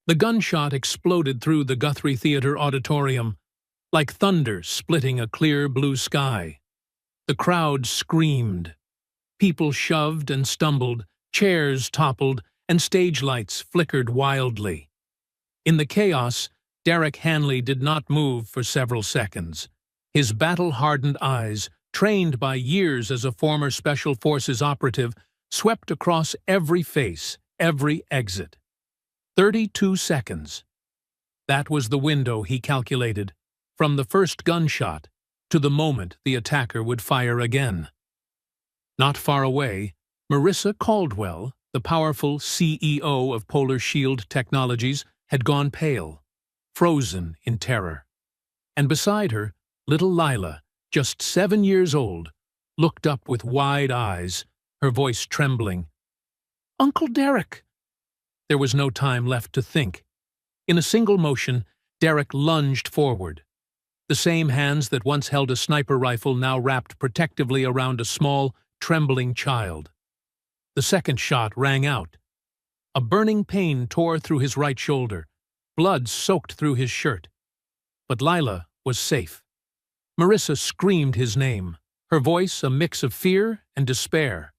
The gunshot exploded through the Guthrie Theater auditorium, like thunder splitting a clear blue sky. The crowd screamed. People shoved and stumbled, chairs toppled, and stage lights flickered wildly. In the chaos, Derek Hanley did not move for several seconds. His battle-hardened eyes, trained by years as a former Special Forces operative, swept across every face, every exit. 32 seconds. That was the window he calculated, from the first gunshot to the moment the attacker would fire again. Not far away, Marissa Caldwell, the powerful CEO of Polar Shield Technologies, had gone pale, frozen in terror. And beside her, little Lila, just 7 years old, looked up with wide eyes, her voice trembling. "Uncle Derek!" There was no time left to think. In a single motion, Derek lunged forward. The same hands that once held a sniper rifle now wrapped protectively around a small, trembling child. The second shot rang out. A burning pain tore through his right shoulder. Blood soaked through his shirt. But Lila was safe. Marissa screamed his name, her voice a mix of fear and despair.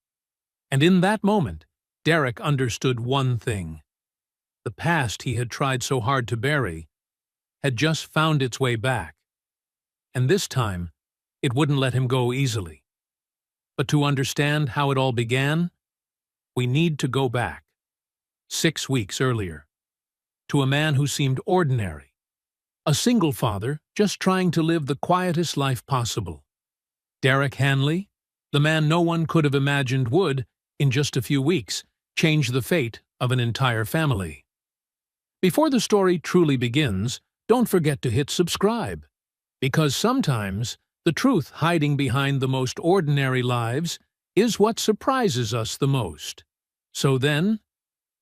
And in that moment, Derek understood one thing. The past he had tried so hard to bury had just found its way back. And this time, it wouldn't let him go easily. But to understand how it all began, we need to go back, 6 weeks earlier, to a man who seemed ordinary, a single father just trying to live the quietest life possible. Derek Hanley, the man no one could have imagined would, in just a few weeks, change the fate of an entire family. Before the story truly begins, don't forget to hit subscribe, because sometimes the truth hiding behind the most ordinary lives is what surprises us the most. So then,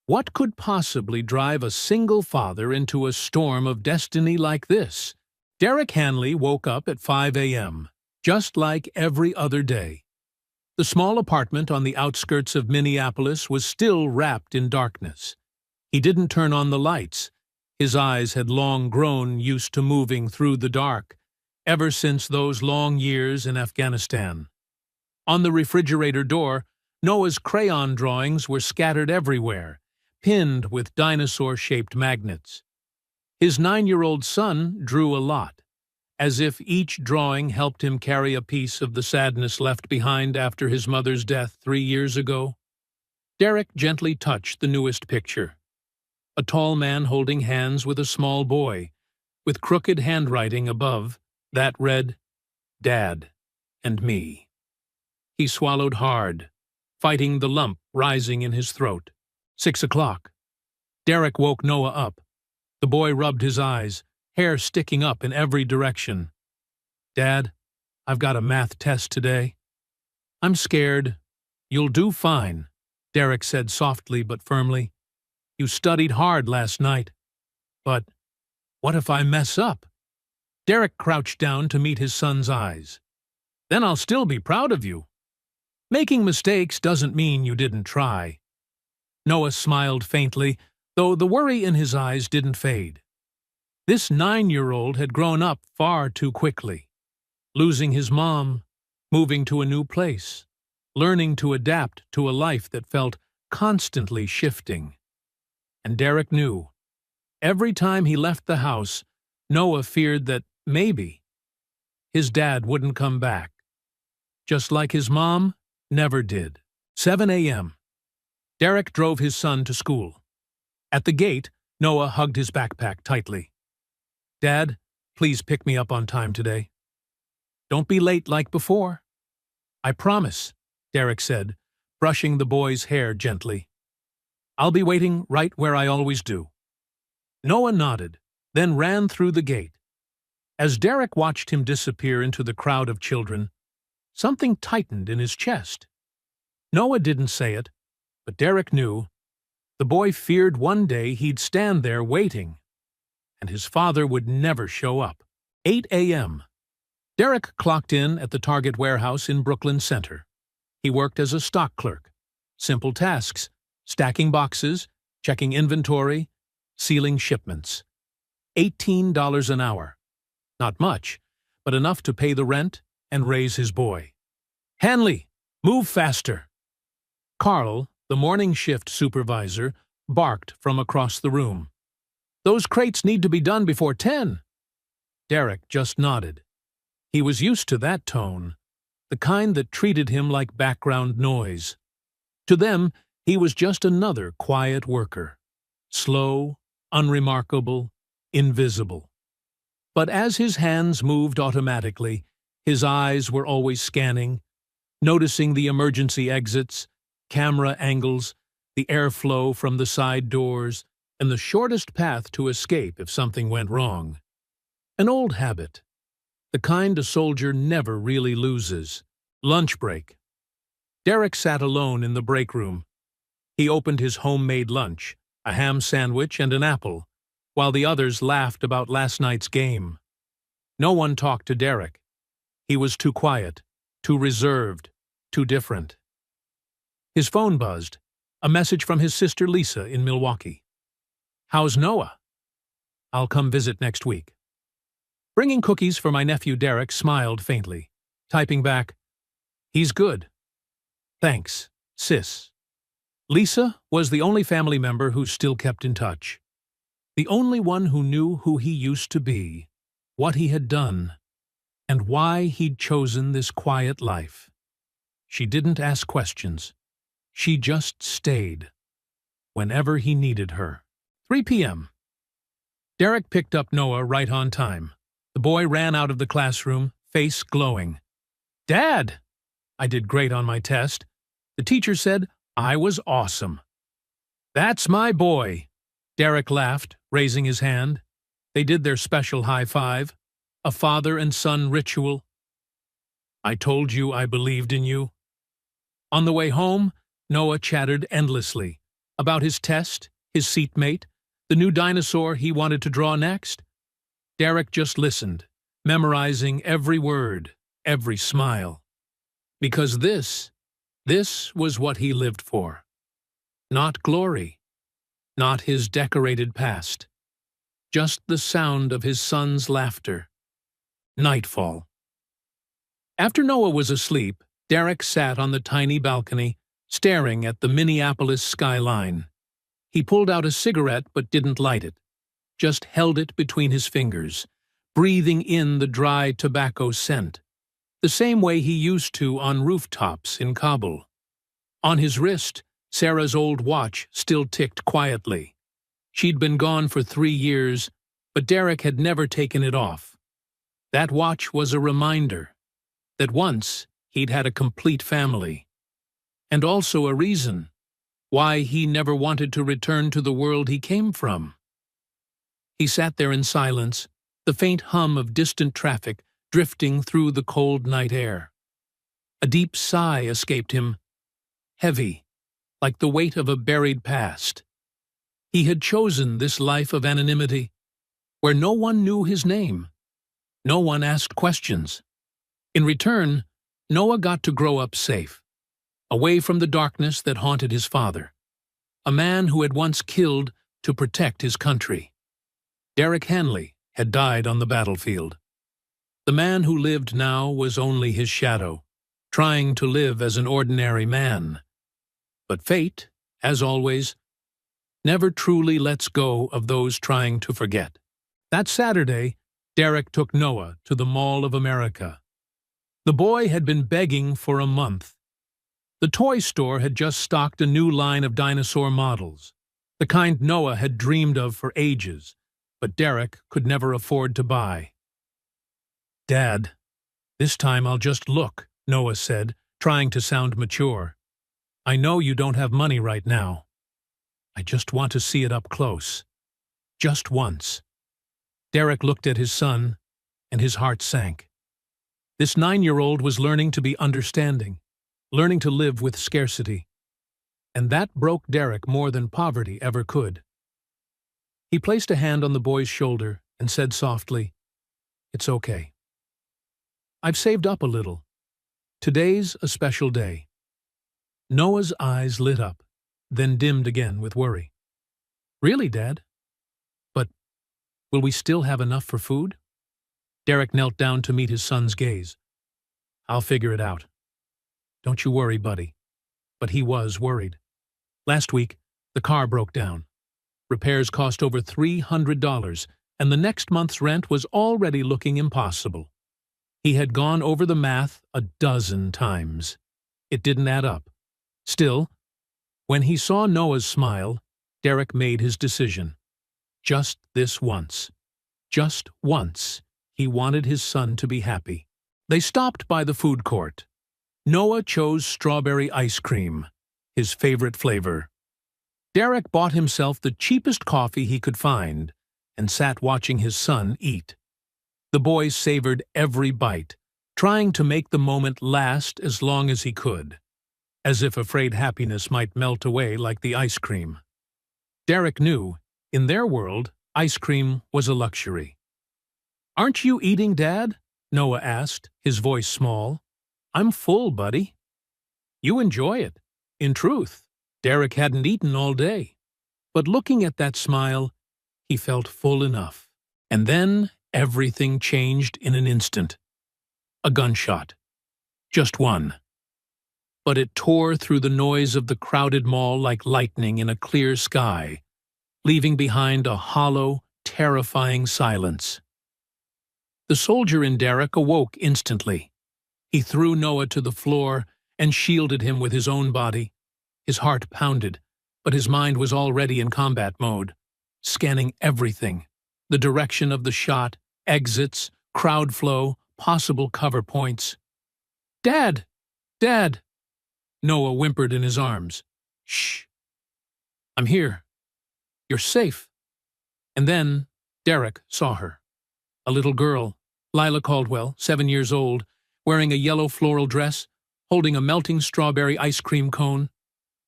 what could possibly drive a single father into a storm of destiny like this? Derek Hanley woke up at 5 a.m., just like every other day. The small apartment on the outskirts of Minneapolis was still wrapped in darkness. He didn't turn on the lights. His eyes had long grown used to moving through the dark, ever since those long years in Afghanistan. On the refrigerator door, Noah's crayon drawings were scattered everywhere, pinned with dinosaur-shaped magnets. His 9-year-old son drew a lot, as if each drawing helped him carry a piece of the sadness left behind after his mother's death 3 years ago. Derek gently touched the newest picture. A tall man holding hands with a small boy, with crooked handwriting above that read, "Dad and me." He swallowed hard, fighting the lump rising in his throat. 6 o'clock. Derek woke Noah up. The boy rubbed his eyes, hair sticking up in every direction. "Dad, I've got a math test today." "I'm scared." "You'll do fine," Derek said softly but firmly. "You studied hard last night." "But what if I mess up?" Derek crouched down to meet his son's eyes. "Then I'll still be proud of you. Making mistakes doesn't mean you didn't try." Noah smiled faintly, though the worry in his eyes didn't fade. This 9-year-old had grown up far too quickly, losing his mom, moving to a new place, learning to adapt to a life that felt constantly shifting. And Derek knew, every time he left the house, Noah feared that maybe his dad wouldn't come back, just like his mom never did. 7 a.m. Derek drove his son to school. At the gate, Noah hugged his backpack tightly. "Dad, please pick me up on time today. Don't be late like before." "I promise," Derek said, brushing the boy's hair gently. "I'll be waiting right where I always do." Noah nodded, then ran through the gate. As Derek watched him disappear into the crowd of children, something tightened in his chest. Noah didn't say it, but Derek knew. The boy feared one day he'd stand there waiting, and his father would never show up. 8 a.m. Derek clocked in at the Target warehouse in Brooklyn Center. He worked as a stock clerk. Simple tasks: stacking boxes, checking inventory, sealing shipments. $18 an hour. Not much, but enough to pay the rent and raise his boy. "Hanley, move faster!" Carl, the morning shift supervisor, barked from across the room. "Those crates need to be done before 10. Derek just nodded. He was used to that tone, the kind that treated him like background noise. To them, he was just another quiet worker. Slow, unremarkable, invisible. But as his hands moved automatically, his eyes were always scanning, noticing the emergency exits, camera angles, the airflow from the side doors, and the shortest path to escape if something went wrong. An old habit, the kind a soldier never really loses. Lunch break. Derek sat alone in the break room. He opened his homemade lunch, a ham sandwich and an apple, while the others laughed about last night's game. No one talked to Derek. He was too quiet, too reserved, too different. His phone buzzed, a message from his sister Lisa in Milwaukee. "How's Noah?" "I'll come visit next week." Bringing cookies for my nephew Derek smiled faintly, typing back, "He's good. Thanks, sis." Lisa was the only family member who still kept in touch. The only one who knew who he used to be, what he had done, and why he'd chosen this quiet life. She didn't ask questions. She just stayed, whenever he needed her. 3 p.m. Derek picked up Noah right on time. The boy ran out of the classroom, face glowing. "Dad! I did great on my test. The teacher said I was awesome." "That's my boy," Derek laughed, raising his hand. They did their special high five, a father and son ritual. "I told you I believed in you." On the way home, Noah chattered endlessly about his test, his seatmate, the new dinosaur he wanted to draw next. Derek just listened, memorizing every word, every smile. Because this was what he lived for. Not glory, not his decorated past, just the sound of his son's laughter. Nightfall. After Noah was asleep, Derek sat on the tiny balcony, staring at the Minneapolis skyline. He pulled out a cigarette but didn't light it, just held it between his fingers, breathing in the dry tobacco scent, the same way he used to on rooftops in Kabul. On his wrist, Sarah's old watch still ticked quietly. She'd been gone for 3 years, but Derek had never taken it off. That watch was a reminder that once he'd had a complete family, and also a reason why he never wanted to return to the world he came from. He sat there in silence, the faint hum of distant traffic drifting through the cold night air. A deep sigh escaped him, heavy, like the weight of a buried past. He had chosen this life of anonymity, where no one knew his name, no one asked questions. In return, Noah got to grow up safe, away from the darkness that haunted his father, a man who had once killed to protect his country. Derek Hanley had died on the battlefield. The man who lived now was only his shadow, trying to live as an ordinary man. But fate, as always, never truly lets go of those trying to forget. That Saturday, Derek took Noah to the Mall of America. The boy had been begging for a month. The toy store had just stocked a new line of dinosaur models, the kind Noah had dreamed of for ages, but Derek could never afford to buy. "Dad, this time I'll just look," Noah said, trying to sound mature. "I know you don't have money right now. I just want to see it up close. Just once." Derek looked at his son, and his heart sank. This 9-year-old was learning to be understanding, learning to live with scarcity. And that broke Derek more than poverty ever could. He placed a hand on the boy's shoulder and said softly, "It's okay. I've saved up a little. Today's a special day." Noah's eyes lit up, then dimmed again with worry. "Really, Dad? Will we still have enough for food? Derek knelt down to meet his son's gaze. I'll figure it out. Don't you worry, buddy. But he was worried. Last week, the car broke down. Repairs cost over $300, and the next month's rent was already looking impossible. He had gone over the math a dozen times. It didn't add up. Still, when he saw Noah's smile, Derek made his decision. Just this once. Just once, he wanted his son to be happy. They stopped by the food court. Noah chose strawberry ice cream, his favorite flavor. Derek bought himself the cheapest coffee he could find and sat watching his son eat. The boy savored every bite, trying to make the moment last as long as he could, as if afraid happiness might melt away like the ice cream. Derek knew, in their world, ice cream was a luxury. "Aren't you eating, Dad?" Noah asked, his voice small. "I'm full, buddy." "You enjoy it." In truth, Derek hadn't eaten all day. But looking at that smile, he felt full enough. And then everything changed in an instant. A gunshot. Just one. But it tore through the noise of the crowded mall like lightning in a clear sky, leaving behind a hollow, terrifying silence. The soldier in Derek awoke instantly. He threw Noah to the floor and shielded him with his own body. His heart pounded, but his mind was already in combat mode, scanning everything, the direction of the shot, exits, crowd flow, possible cover points. "Dad! Dad!" Noah whimpered in his arms. "Shh. I'm here. You're safe." And then Derek saw her. A little girl, Lila Caldwell, 7 years old, wearing a yellow floral dress, holding a melting strawberry ice cream cone.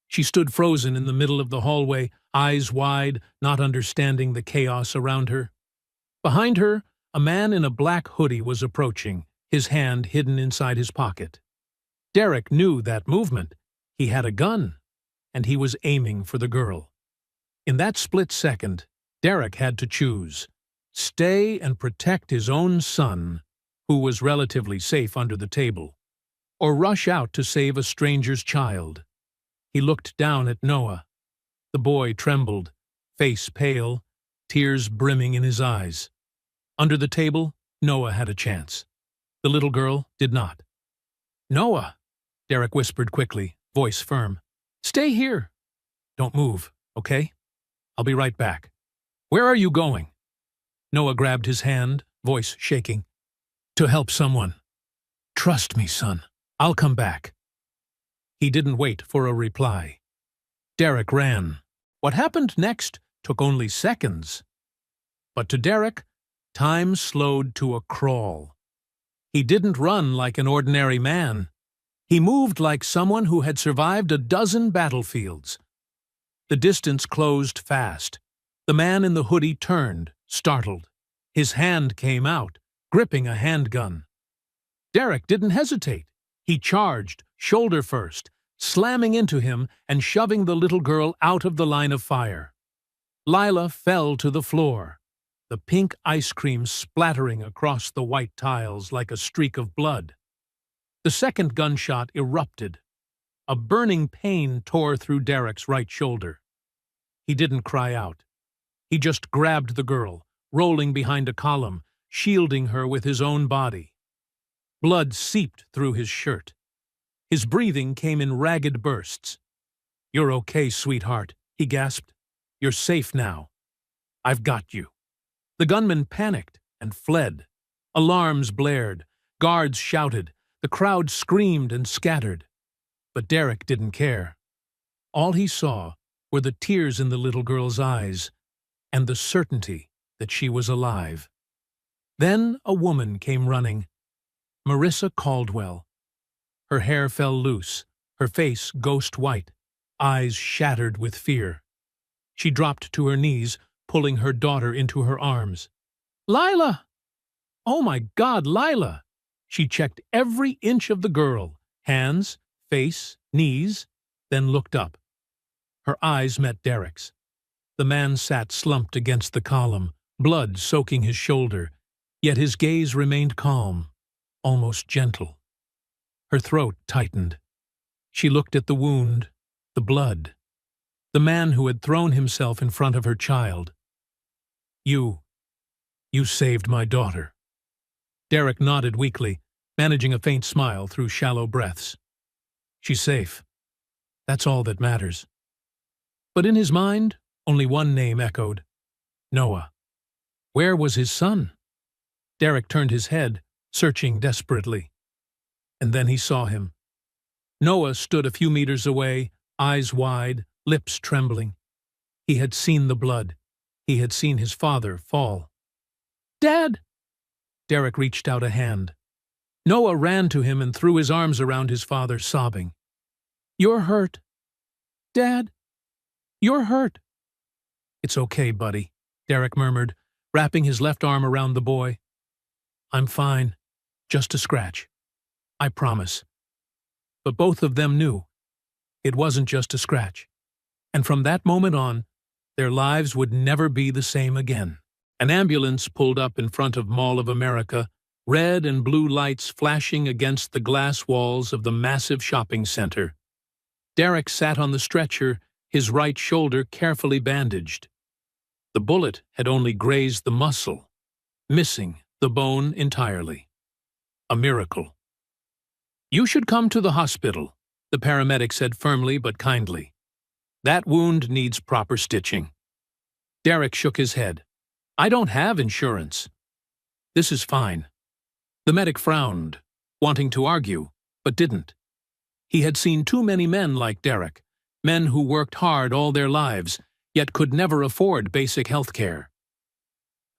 She stood frozen in the middle of the hallway, eyes wide, not understanding the chaos around her. Behind her, a man in a black hoodie was approaching, his hand hidden inside his pocket. Derek knew that movement. He had a gun, and he was aiming for the girl. In that split second, Derek had to choose: stay and protect his own son, who was relatively safe under the table, or rush out to save a stranger's child. He looked down at Noah. The boy trembled, face pale, tears brimming in his eyes. Under the table, Noah had a chance. The little girl did not. "Noah," Derek whispered quickly, voice firm. "Stay here. Don't move, okay? I'll be right back." "Where are you going?" Noah grabbed his hand, voice shaking. "To help someone. Trust me, son. I'll come back." He didn't wait for a reply. Derek ran. What happened next took only seconds. But to Derek, time slowed to a crawl. He didn't run like an ordinary man. He moved like someone who had survived a dozen battlefields. The distance closed fast. The man in the hoodie turned, startled. His hand came out, gripping a handgun. Derek didn't hesitate. He charged, shoulder first, slamming into him and shoving the little girl out of the line of fire. Lila fell to the floor, the pink ice cream splattering across the white tiles like a streak of blood. The second gunshot erupted. A burning pain tore through Derek's right shoulder. He didn't cry out. He just grabbed the girl, rolling behind a column, shielding her with his own body. Blood seeped through his shirt. His breathing came in ragged bursts. "You're okay, sweetheart," he gasped. "You're safe now. I've got you." The gunman panicked and fled. Alarms blared. Guards shouted. The crowd screamed and scattered. But Derek didn't care. All he saw were the tears in the little girl's eyes and the certainty that she was alive. Then a woman came running. Marissa Caldwell. Her hair fell loose, her face ghost white, eyes shattered with fear. She dropped to her knees, pulling her daughter into her arms. "Lila! Oh my God, Lila!" She checked every inch of the girl, hands, face, knees, then looked up. Her eyes met Derek's. The man sat slumped against the column, blood soaking his shoulder, yet his gaze remained calm, almost gentle. Her throat tightened. She looked at the wound, the blood, the man who had thrown himself in front of her child. You saved my daughter." Derek nodded weakly, managing a faint smile through shallow breaths. "She's safe. That's all that matters." But in his mind, only one name echoed: Noah. Where was his son? Derek turned his head, searching desperately. And then he saw him. Noah stood a few meters away, eyes wide, lips trembling. He had seen the blood. He had seen his father fall. "Dad!" Derek reached out a hand. Noah ran to him and threw his arms around his father, sobbing. "You're hurt. Dad, you're hurt." "It's okay, buddy," Derek murmured, wrapping his left arm around the boy. "I'm fine. Just a scratch. I promise." But both of them knew it wasn't just a scratch. And from that moment on, their lives would never be the same again. An ambulance pulled up in front of Mall of America, red and blue lights flashing against the glass walls of the massive shopping center. Derek sat on the stretcher, his right shoulder carefully bandaged. The bullet had only grazed the muscle, missing the bone entirely. A miracle. "You should come to the hospital," the paramedic said firmly but kindly. "That wound needs proper stitching." Derek shook his head. "I don't have insurance." "This is fine." The medic frowned, wanting to argue, but didn't. He had seen too many men like Derek, men who worked hard all their lives, yet could never afford basic health care.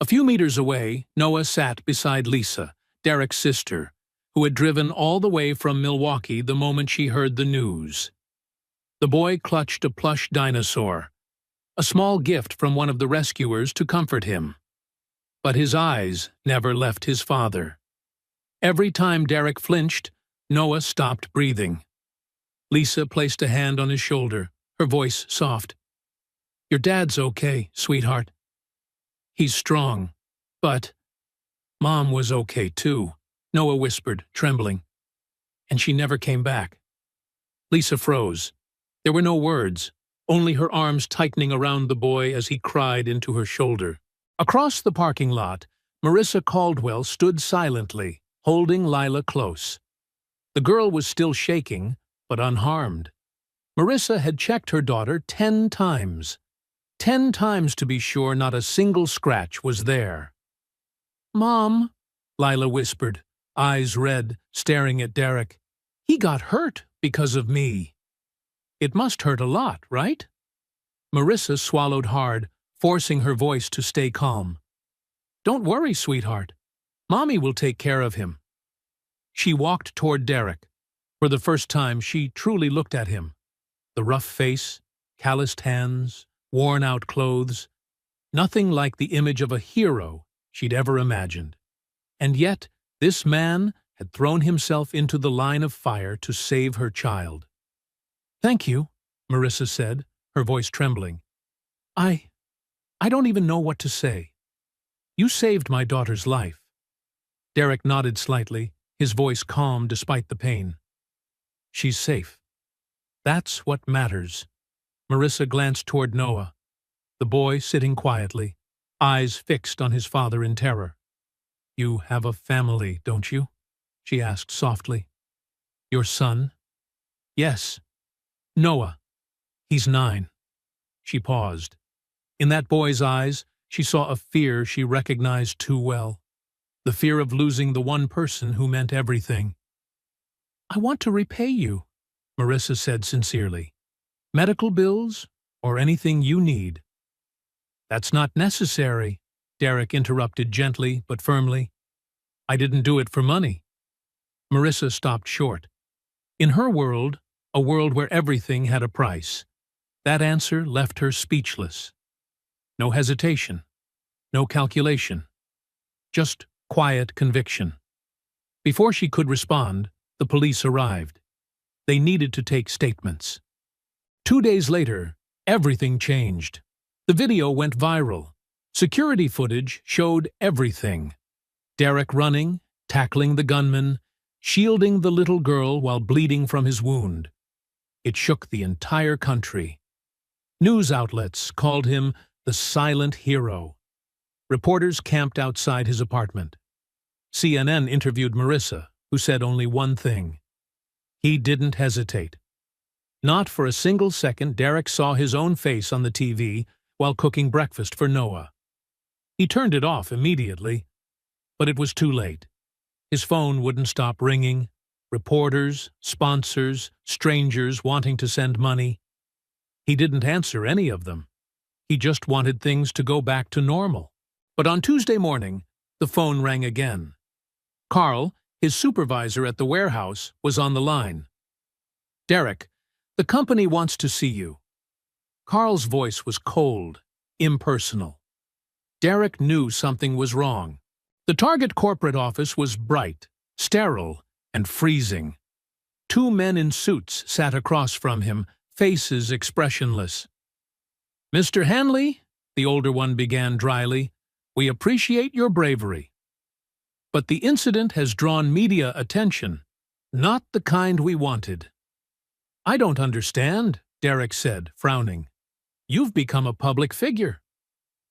A few meters away, Noah sat beside Lisa, Derek's sister, who had driven all the way from Milwaukee the moment she heard the news. The boy clutched a plush dinosaur, a small gift from one of the rescuers to comfort him. But his eyes never left his father. Every time Derek flinched, Noah stopped breathing. Lisa placed a hand on his shoulder, her voice soft. "Your dad's okay, sweetheart. He's strong, but Mom was okay too," Noah whispered, trembling. "And she never came back." Lisa froze. There were no words, only her arms tightening around the boy as he cried into her shoulder. Across the parking lot, Marissa Caldwell stood silently, holding Lila close. The girl was still shaking, but unharmed. Marissa had checked her daughter 10 times. 10 times to be sure not a single scratch was there. "Mom," Lila whispered, eyes red, staring at Derek. "He got hurt because of me." "It must hurt a lot, right?" Marissa swallowed hard, forcing her voice to stay calm. "Don't worry, sweetheart. Mommy will take care of him." She walked toward Derek. For the first time, she truly looked at him. The rough face, calloused hands, worn-out clothes. Nothing like the image of a hero she'd ever imagined. And yet, this man had thrown himself into the line of fire to save her child. "Thank you," Marissa said, her voice trembling. I don't even know what to say. You saved my daughter's life." Derek nodded slightly, his voice calm despite the pain. "She's safe. That's what matters." Marissa glanced toward Noah, the boy sitting quietly, eyes fixed on his father in terror. "You have a family, don't you?" she asked softly. "Your son?" "Yes. Noah. He's 9. She paused. In that boy's eyes, she saw a fear she recognized too well. The fear of losing the one person who meant everything. "I want to repay you," Marissa said sincerely. "Medical bills or anything you need." "That's not necessary," Derek interrupted gently but firmly. "I didn't do it for money." Marissa stopped short. In her world, a world where everything had a price, that answer left her speechless. No hesitation, no calculation, just quiet conviction. Before she could respond, the police arrived. They needed to take statements. 2 days later, everything changed. The video went viral. Security footage showed everything. Derek running, tackling the gunman, shielding the little girl while bleeding from his wound. It shook the entire country. News outlets called him the silent hero. Reporters camped outside his apartment. CNN interviewed Marissa, who said only one thing. He didn't hesitate. Not for a single second Derek saw his own face on the TV while cooking breakfast for Noah. He turned it off immediately, but it was too late. His phone wouldn't stop ringing. Reporters, sponsors, strangers wanting to send money. He didn't answer any of them. He just wanted things to go back to normal. But on Tuesday morning, the phone rang again. Carl, his supervisor at the warehouse, was on the line. "Derek, the company wants to see you." Carl's voice was cold, impersonal. Derek knew something was wrong. The Target corporate office was bright, sterile, and freezing. Two men in suits sat across from him, faces expressionless. "Mr. Hanley," the older one began dryly, "we appreciate your bravery. But the incident has drawn media attention, not the kind we wanted." "I don't understand," Derek said, frowning. "You've become a public figure.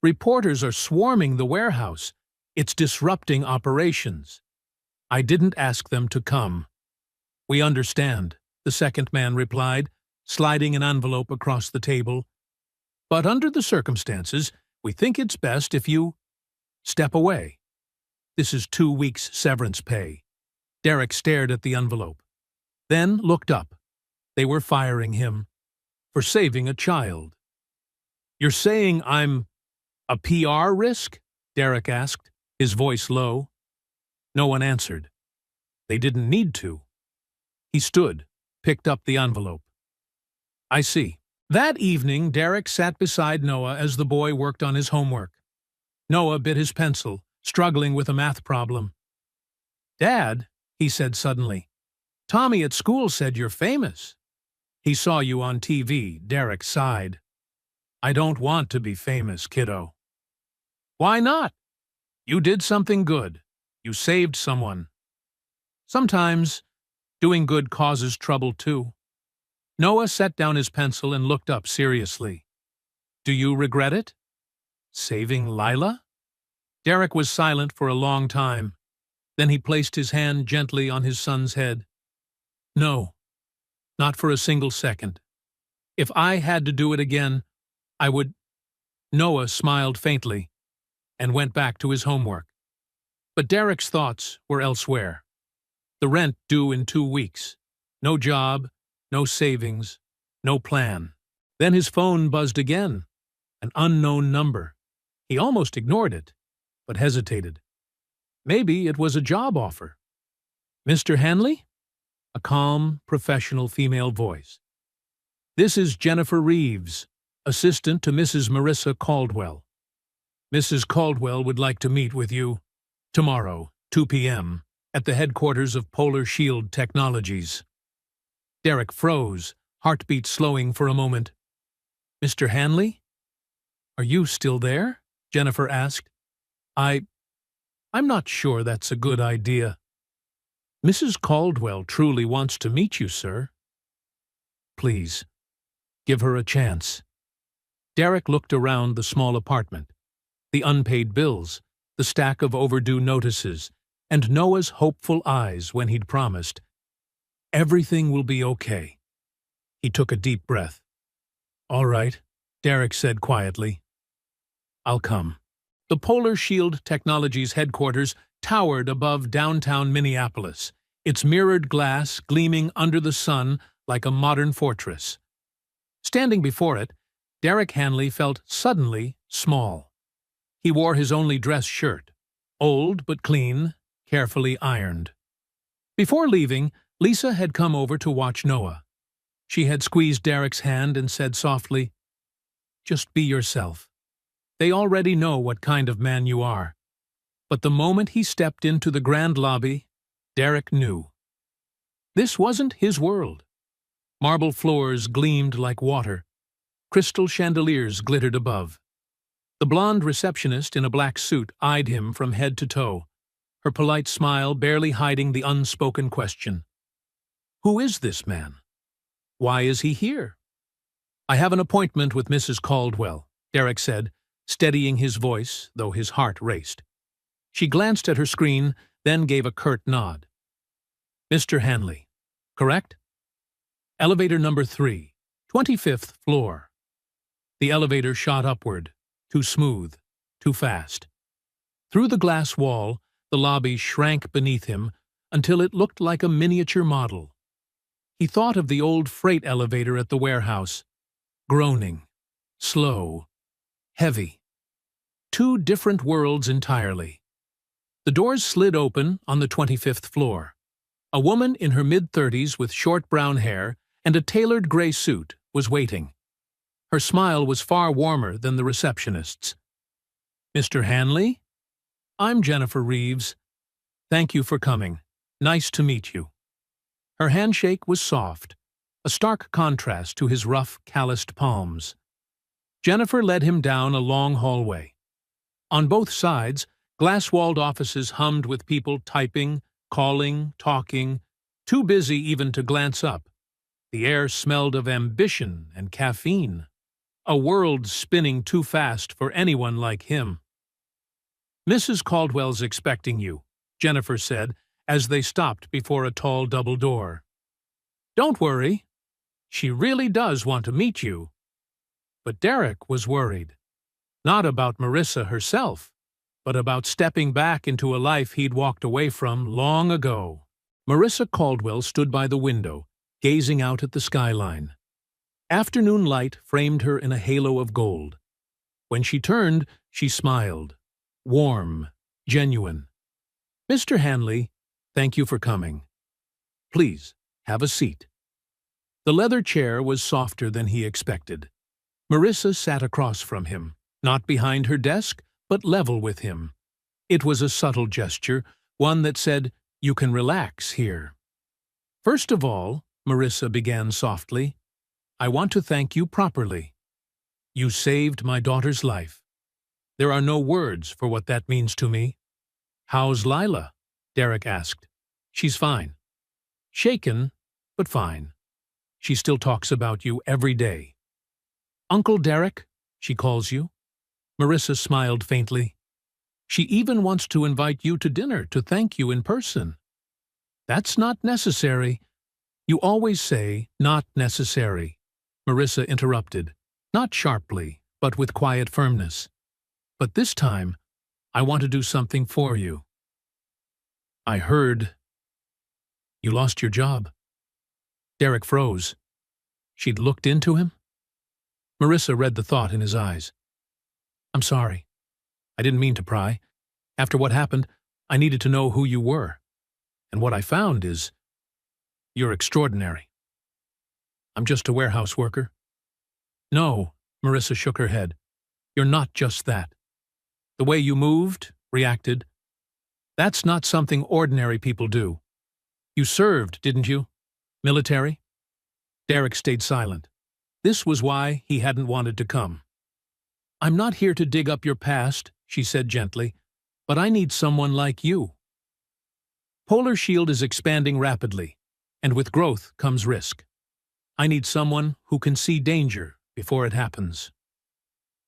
Reporters are swarming the warehouse. It's disrupting operations." "I didn't ask them to come." "We understand," the second man replied, sliding an envelope across the table. "But under the circumstances, we think it's best if you step away. This is 2 weeks' severance pay." Derek stared at the envelope, then looked up. They were firing him for saving a child. "You're saying I'm a PR risk?" Derek asked, his voice low. No one answered. They didn't need to. He stood, picked up the envelope. "I see." That evening, Derek sat beside Noah as the boy worked on his homework. Noah bit his pencil, struggling with a math problem. "Dad," he said suddenly, "Tommy at school said you're famous." "He saw you on TV," Derek sighed. "I don't want to be famous, kiddo." "Why not? You did something good. You saved someone." "Sometimes doing good causes trouble too." Noah set down his pencil and looked up seriously. "Do you regret it? Saving Lila?" Derek was silent for a long time. Then he placed his hand gently on his son's head. "No, not for a single second. If I had to do it again, I would—" Noah smiled faintly and went back to his homework. But Derek's thoughts were elsewhere. The rent due in 2 weeks. No job, no savings, no plan. Then his phone buzzed again. An unknown number. He almost ignored it, but hesitated. Maybe it was a job offer. "Mr. Hanley?" A calm, professional female voice. "This is Jennifer Reeves, assistant to Mrs. Marissa Caldwell. Mrs. Caldwell would like to meet with you tomorrow, 2 p.m., at the headquarters of Polar Shield Technologies." Derek froze, heartbeat slowing for a moment. "Mr. Hanley? Are you still there?" Jennifer asked. I'm not sure that's a good idea." "Mrs. Caldwell truly wants to meet you, sir." "Please, give her a chance." Derek looked around the small apartment. The unpaid bills, the stack of overdue notices, and Noah's hopeful eyes when he'd promised, "Everything will be okay." He took a deep breath. "All right," Derek said quietly. "I'll come." The Polar Shield Technologies headquarters towered above downtown Minneapolis, its mirrored glass gleaming under the sun like a modern fortress. Standing before it, Derek Hanley felt suddenly small. He wore his only dress shirt, old but clean, carefully ironed. Before leaving, Lisa had come over to watch Noah. She had squeezed Derek's hand and said softly, "Just be yourself. They already know what kind of man you are." But the moment he stepped into the grand lobby, Derek knew. This wasn't his world. Marble floors gleamed like water. Crystal chandeliers glittered above. The blonde receptionist in a black suit eyed him from head to toe, her polite smile barely hiding the unspoken question. Who is this man? Why is he here? I have an appointment with Mrs. Caldwell, Derek said, steadying his voice, though his heart raced. She glanced at her screen, then gave a curt nod. Mr. Hanley, correct? Elevator number 3, 25th floor. The elevator shot upward, too smooth, too fast. Through the glass wall, the lobby shrank beneath him until it looked like a miniature model. He thought of the old freight elevator at the warehouse, groaning, slow, heavy. Two different worlds entirely. The doors slid open on the 25th floor. A woman in her mid-30s with short brown hair and a tailored gray suit was waiting. Her smile was far warmer than the receptionist's. Mr. Hanley? I'm Jennifer Reeves. Thank you for coming. Nice to meet you. Her handshake was soft, a stark contrast to his rough, calloused palms. Jennifer led him down a long hallway. On both sides, glass-walled offices hummed with people typing, calling, talking, too busy even to glance up. The air smelled of ambition and caffeine. A world spinning too fast for anyone like him. Mrs. Caldwell's expecting you, Jennifer said, as they stopped before a tall double door. Don't worry. She really does want to meet you. But Derek was worried. Not about Marissa herself, but about stepping back into a life he'd walked away from long ago. Marissa Caldwell stood by the window, gazing out at the skyline. Afternoon light framed her in a halo of gold. When she turned, she smiled. Warm, genuine. Mr. Hanley, thank you for coming. Please, have a seat. The leather chair was softer than he expected. Marissa sat across from him, not behind her desk, but level with him. It was a subtle gesture, one that said, "You can relax here." First of all, Marissa began softly, I want to thank you properly. You saved my daughter's life. There are no words for what that means to me. How's Lila? Derek asked. She's fine. Shaken, but fine. She still talks about you every day. Uncle Derek, she calls you. Marissa smiled faintly. She even wants to invite you to dinner to thank you in person. That's not necessary. You always say, not necessary. Marissa interrupted, not sharply, but with quiet firmness. But this time, I want to do something for you. I heard you lost your job. Derek froze. She'd looked into him? Marissa read the thought in his eyes. I'm sorry. I didn't mean to pry. After what happened, I needed to know who you were. And what I found is, you're extraordinary. I'm just a warehouse worker. No, Marissa shook her head. You're not just that. The way you moved, reacted, that's not something ordinary people do. You served, didn't you? Military? Derek stayed silent. This was why he hadn't wanted to come. I'm not here to dig up your past, she said gently, but I need someone like you. Polar Shield is expanding rapidly, and with growth comes risk. I need someone who can see danger before it happens.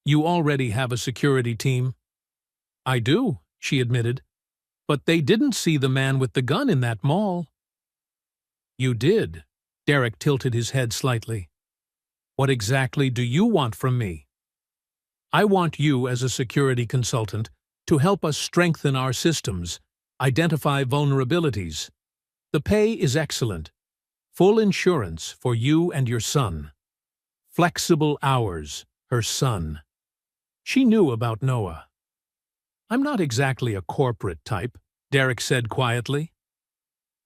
You already have a security team. I do, she admitted, but they didn't see the man with the gun in that mall. You did. Derek tilted his head slightly. What exactly do you want from me? I want you as a security consultant to help us strengthen our systems, identify vulnerabilities. The pay is excellent. Full insurance for you and your son. Flexible hours, her son. She knew about Noah. I'm not exactly a corporate type, Derek said quietly.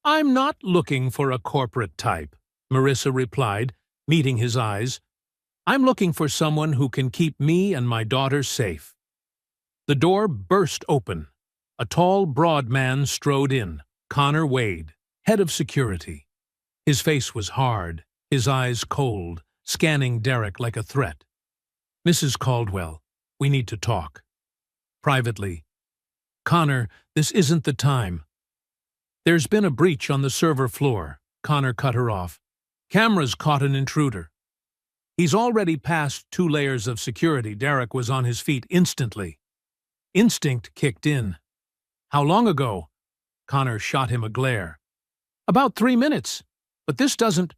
I'm not looking for a corporate type, Marissa replied, meeting his eyes. I'm looking for someone who can keep me and my daughter safe. The door burst open. A tall, broad man strode in, Connor Wade, head of security. His face was hard, his eyes cold, scanning Derek like a threat. Mrs. Caldwell, We need to talk. Privately. Connor, this isn't the time. There's been a breach on the server floor. Connor cut her off. Cameras caught an intruder. He's already passed 2 layers of security. Derek was on his feet instantly. Instinct kicked in. How long ago? Connor shot him a glare. About 3 minutes. But this doesn't...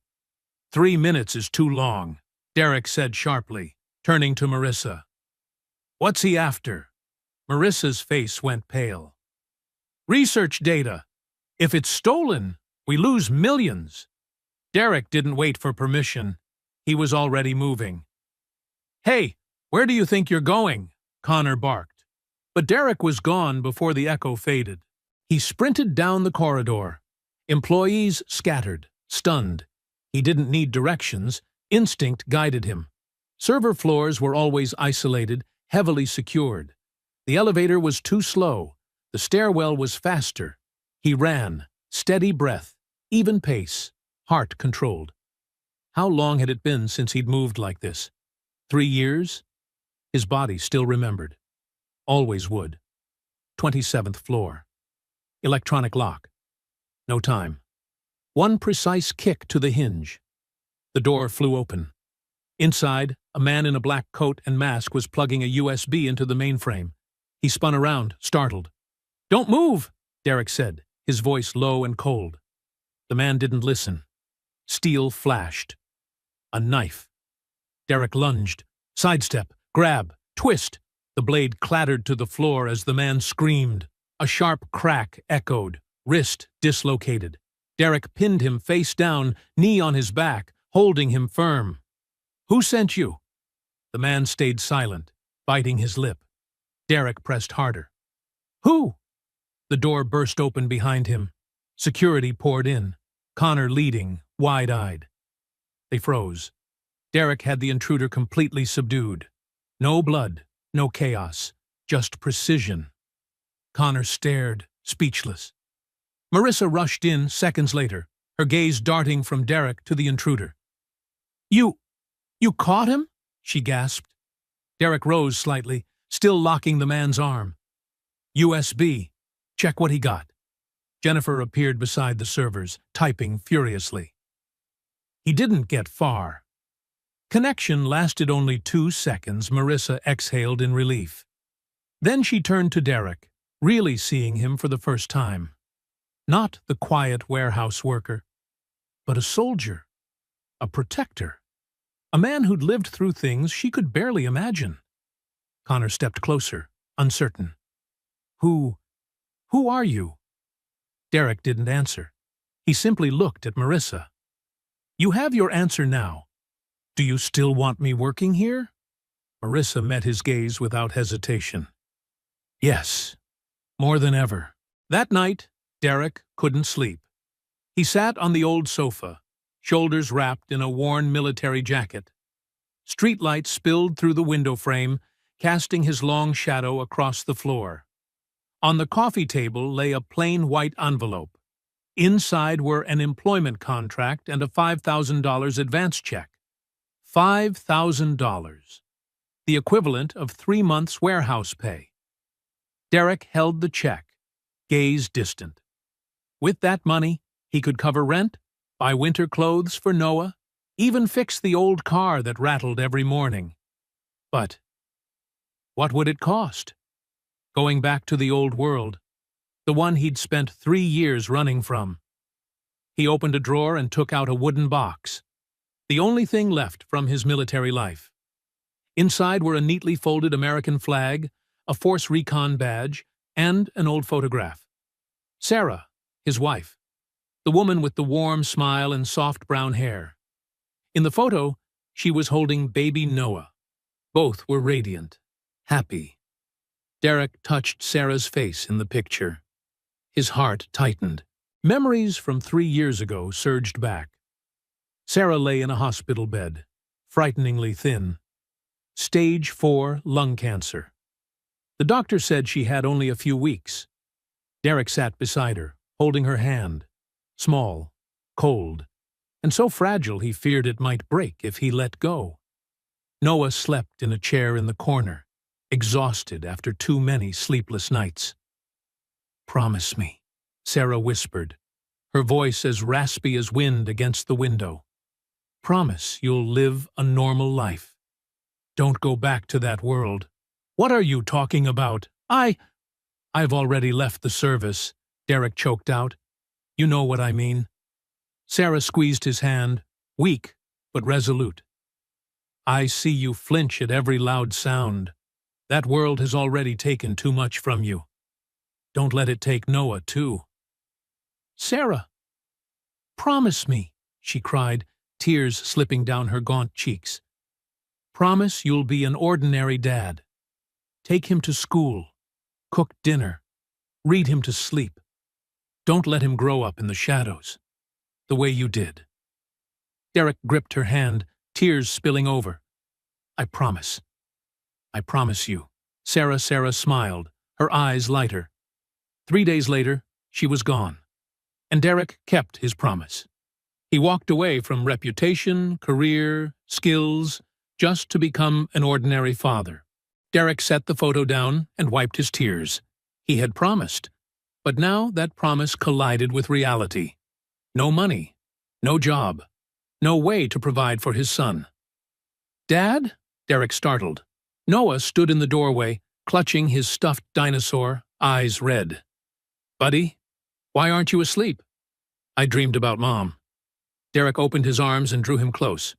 3 minutes is too long, Derek said sharply, turning to Marissa. What's he after? Marissa's face went pale. Research data. If it's stolen, we lose millions. Derek didn't wait for permission. He was already moving. Hey, where do you think you're going? Connor barked. But Derek was gone before the echo faded. He sprinted down the corridor. Employees scattered, stunned. He didn't need directions. Instinct guided him. Server floors were always isolated, heavily secured. The elevator was too slow. The stairwell was faster. He ran, steady breath, even pace, heart controlled. How long had it been since he'd moved like this? 3 years? His body still remembered. Always would. 27th floor. Electronic lock. No time. One precise kick to the hinge. The door flew open. Inside, a man in a black coat and mask was plugging a USB into the mainframe. He spun around, startled. Don't move, Derek said, his voice low and cold. The man didn't listen. Steel flashed. A knife. Derek lunged. Sidestep, grab, twist. The blade clattered to the floor as the man screamed. A sharp crack echoed, wrist dislocated. Derek pinned him face down, knee on his back, holding him firm. Who sent you? The man stayed silent, biting his lip. Derek pressed harder. Who? The door burst open behind him. Security poured in, Connor leading, wide-eyed. They froze. Derek had the intruder completely subdued. No blood, no chaos, just precision. Connor stared, speechless. Marissa rushed in seconds later, her gaze darting from Derek to the intruder. You caught him? She gasped. Derek rose slightly, still locking the man's arm. USB. Check what he got. Jennifer appeared beside the servers, typing furiously. He didn't get far. Connection lasted only 2 seconds. Marissa exhaled in relief. Then she turned to Derek, really seeing him for the first time. Not the quiet warehouse worker, but a soldier, a protector, a man who'd lived through things she could barely imagine. Connor stepped closer, uncertain. Who are you? Derek didn't answer. He simply looked at Marissa. You have your answer now. Do you still want me working here? Marissa met his gaze without hesitation. Yes, more than ever. That night, Derek couldn't sleep. He sat on the old sofa, shoulders wrapped in a worn military jacket. Streetlight spilled through the window frame, casting his long shadow across the floor. On the coffee table lay a plain white envelope. Inside were an employment contract and a $5,000 advance check. $5,000. The equivalent of 3 months' warehouse pay. Derek held the check, gaze distant. With that money, he could cover rent, buy winter clothes for Noah, even fix the old car that rattled every morning. But what would it cost? Going back to the old world, the one he'd spent 3 years running from. He opened a drawer and took out a wooden box, the only thing left from his military life. Inside were a neatly folded American flag, a Force Recon badge, and an old photograph. Sarah, his wife, the woman with the warm smile and soft brown hair. In the photo, she was holding baby Noah. Both were radiant, happy. Derek touched Sarah's face in the picture. His heart tightened. Memories from 3 years ago surged back. Sarah lay in a hospital bed, frighteningly thin. Stage 4 lung cancer. The doctor said she had only a few weeks. Derek sat beside her, holding her hand, small, cold, and so fragile he feared it might break if he let go. Noah slept in a chair in the corner, exhausted after too many sleepless nights. "Promise me," Sarah whispered, her voice as raspy as wind against the window. "Promise you'll live a normal life. Don't go back to that world." "What are you talking about? I've already left the service," Derek choked out. "You know what I mean." Sarah squeezed his hand, weak but resolute. "I see you flinch at every loud sound. That world has already taken too much from you. Don't let it take Noah, too." "Sarah, promise me," she cried, tears slipping down her gaunt cheeks. "Promise you'll be an ordinary dad. Take him to school, cook dinner, read him to sleep. Don't let him grow up in the shadows, the way you did." Derek gripped her hand, tears spilling over. "I promise. I promise you." Sarah smiled, her eyes lighter. 3 days later, she was gone, and Derek kept his promise. He walked away from reputation, career, skills, just to become an ordinary father. Derek set the photo down and wiped his tears. He had promised, but now that promise collided with reality. No money, no job, no way to provide for his son. "Dad?" Derek startled. Noah stood in the doorway, clutching his stuffed dinosaur, eyes red. "Buddy, why aren't you asleep?" "I dreamed about Mom." Derek opened his arms and drew him close.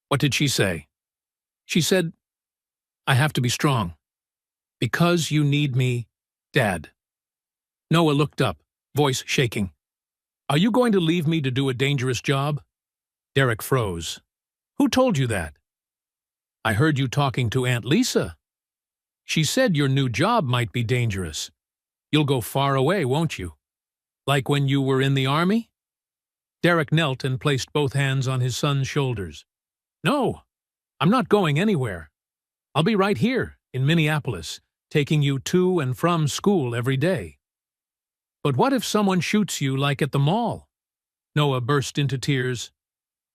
"What did she say?" "She said, I have to be strong. Because you need me, Dad." Noah looked up, voice shaking. "Are you going to leave me to do a dangerous job?" Derek froze. "Who told you that?" "I heard you talking to Aunt Lisa. She said your new job might be dangerous. You'll go far away, won't you? Like when you were in the army?" Derek knelt and placed both hands on his son's shoulders. "No, I'm not going anywhere. I'll be right here, in Minneapolis, taking you to and from school every day." "But what if someone shoots you like at the mall?" Noah burst into tears.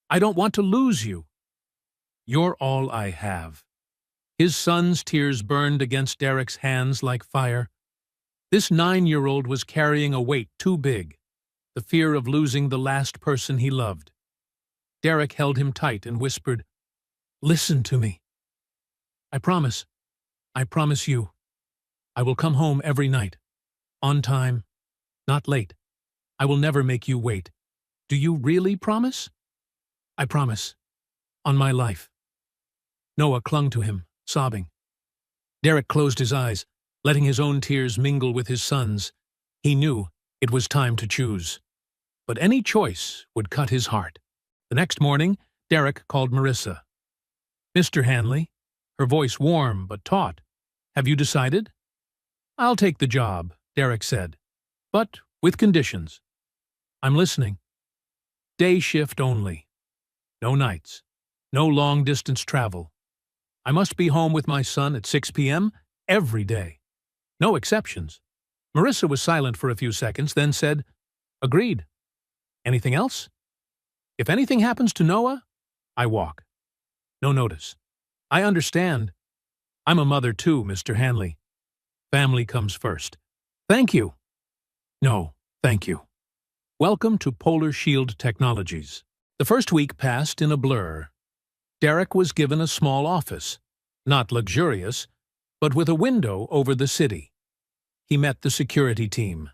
"I don't want to lose you." "You're all I have." His son's tears burned against Derek's hands like fire. This 9-year-old was carrying a weight too big, the fear of losing the last person he loved. Derek held him tight and whispered, "Listen to me. I promise you, I will come home every night, on time, not late. I will never make you wait. Do you really promise?" "I promise, on my life." Noah clung to him, sobbing. Derek closed his eyes, letting his own tears mingle with his son's. He knew it was time to choose. But any choice would cut his heart. The next morning, Derek called Marissa. "Mr. Hanley," her voice warm but taut, "have you decided?" "I'll take the job," Derek said, "but with conditions." "I'm listening." "Day shift only. No nights. No long-distance travel. I must be home with my son at 6 p.m. every day. No exceptions." Marissa was silent for a few seconds, then said, "Agreed. Anything else?" "If anything happens to Noah, I walk. No notice. I understand. I'm a mother too, Mr. Hanley. Family comes first." "Thank you." "No, thank you." Welcome to Polar Shield Technologies. The first week passed in a blur. Derek was given a small office, not luxurious, but with a window over the city. He met the security team.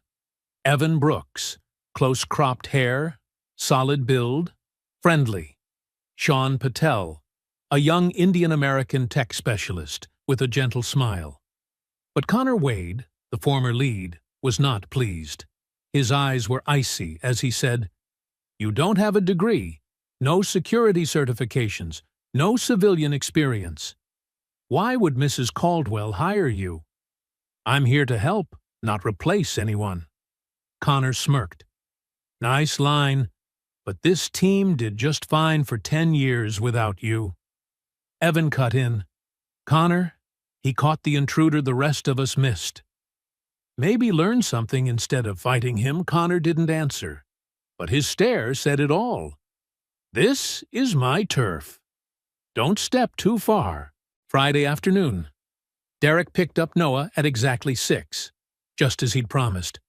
Evan Brooks, close-cropped hair, solid build, friendly. Sean Patel, a young Indian-American tech specialist with a gentle smile. But Connor Wade, the former lead, was not pleased. His eyes were icy as he said, "You don't have a degree, no security certifications, no civilian experience. Why would Mrs. Caldwell hire you?" "I'm here to help, not replace anyone." Connor smirked. "Nice line, but this team did just fine for 10 years without you." Evan cut in. "Connor, he caught the intruder the rest of us missed." Maybe learn something instead of fighting him. Connor didn't answer, but his stare said it all. "This is my turf. Don't step too far." Friday afternoon. Derek picked up Noah at exactly 6, just as he'd promised.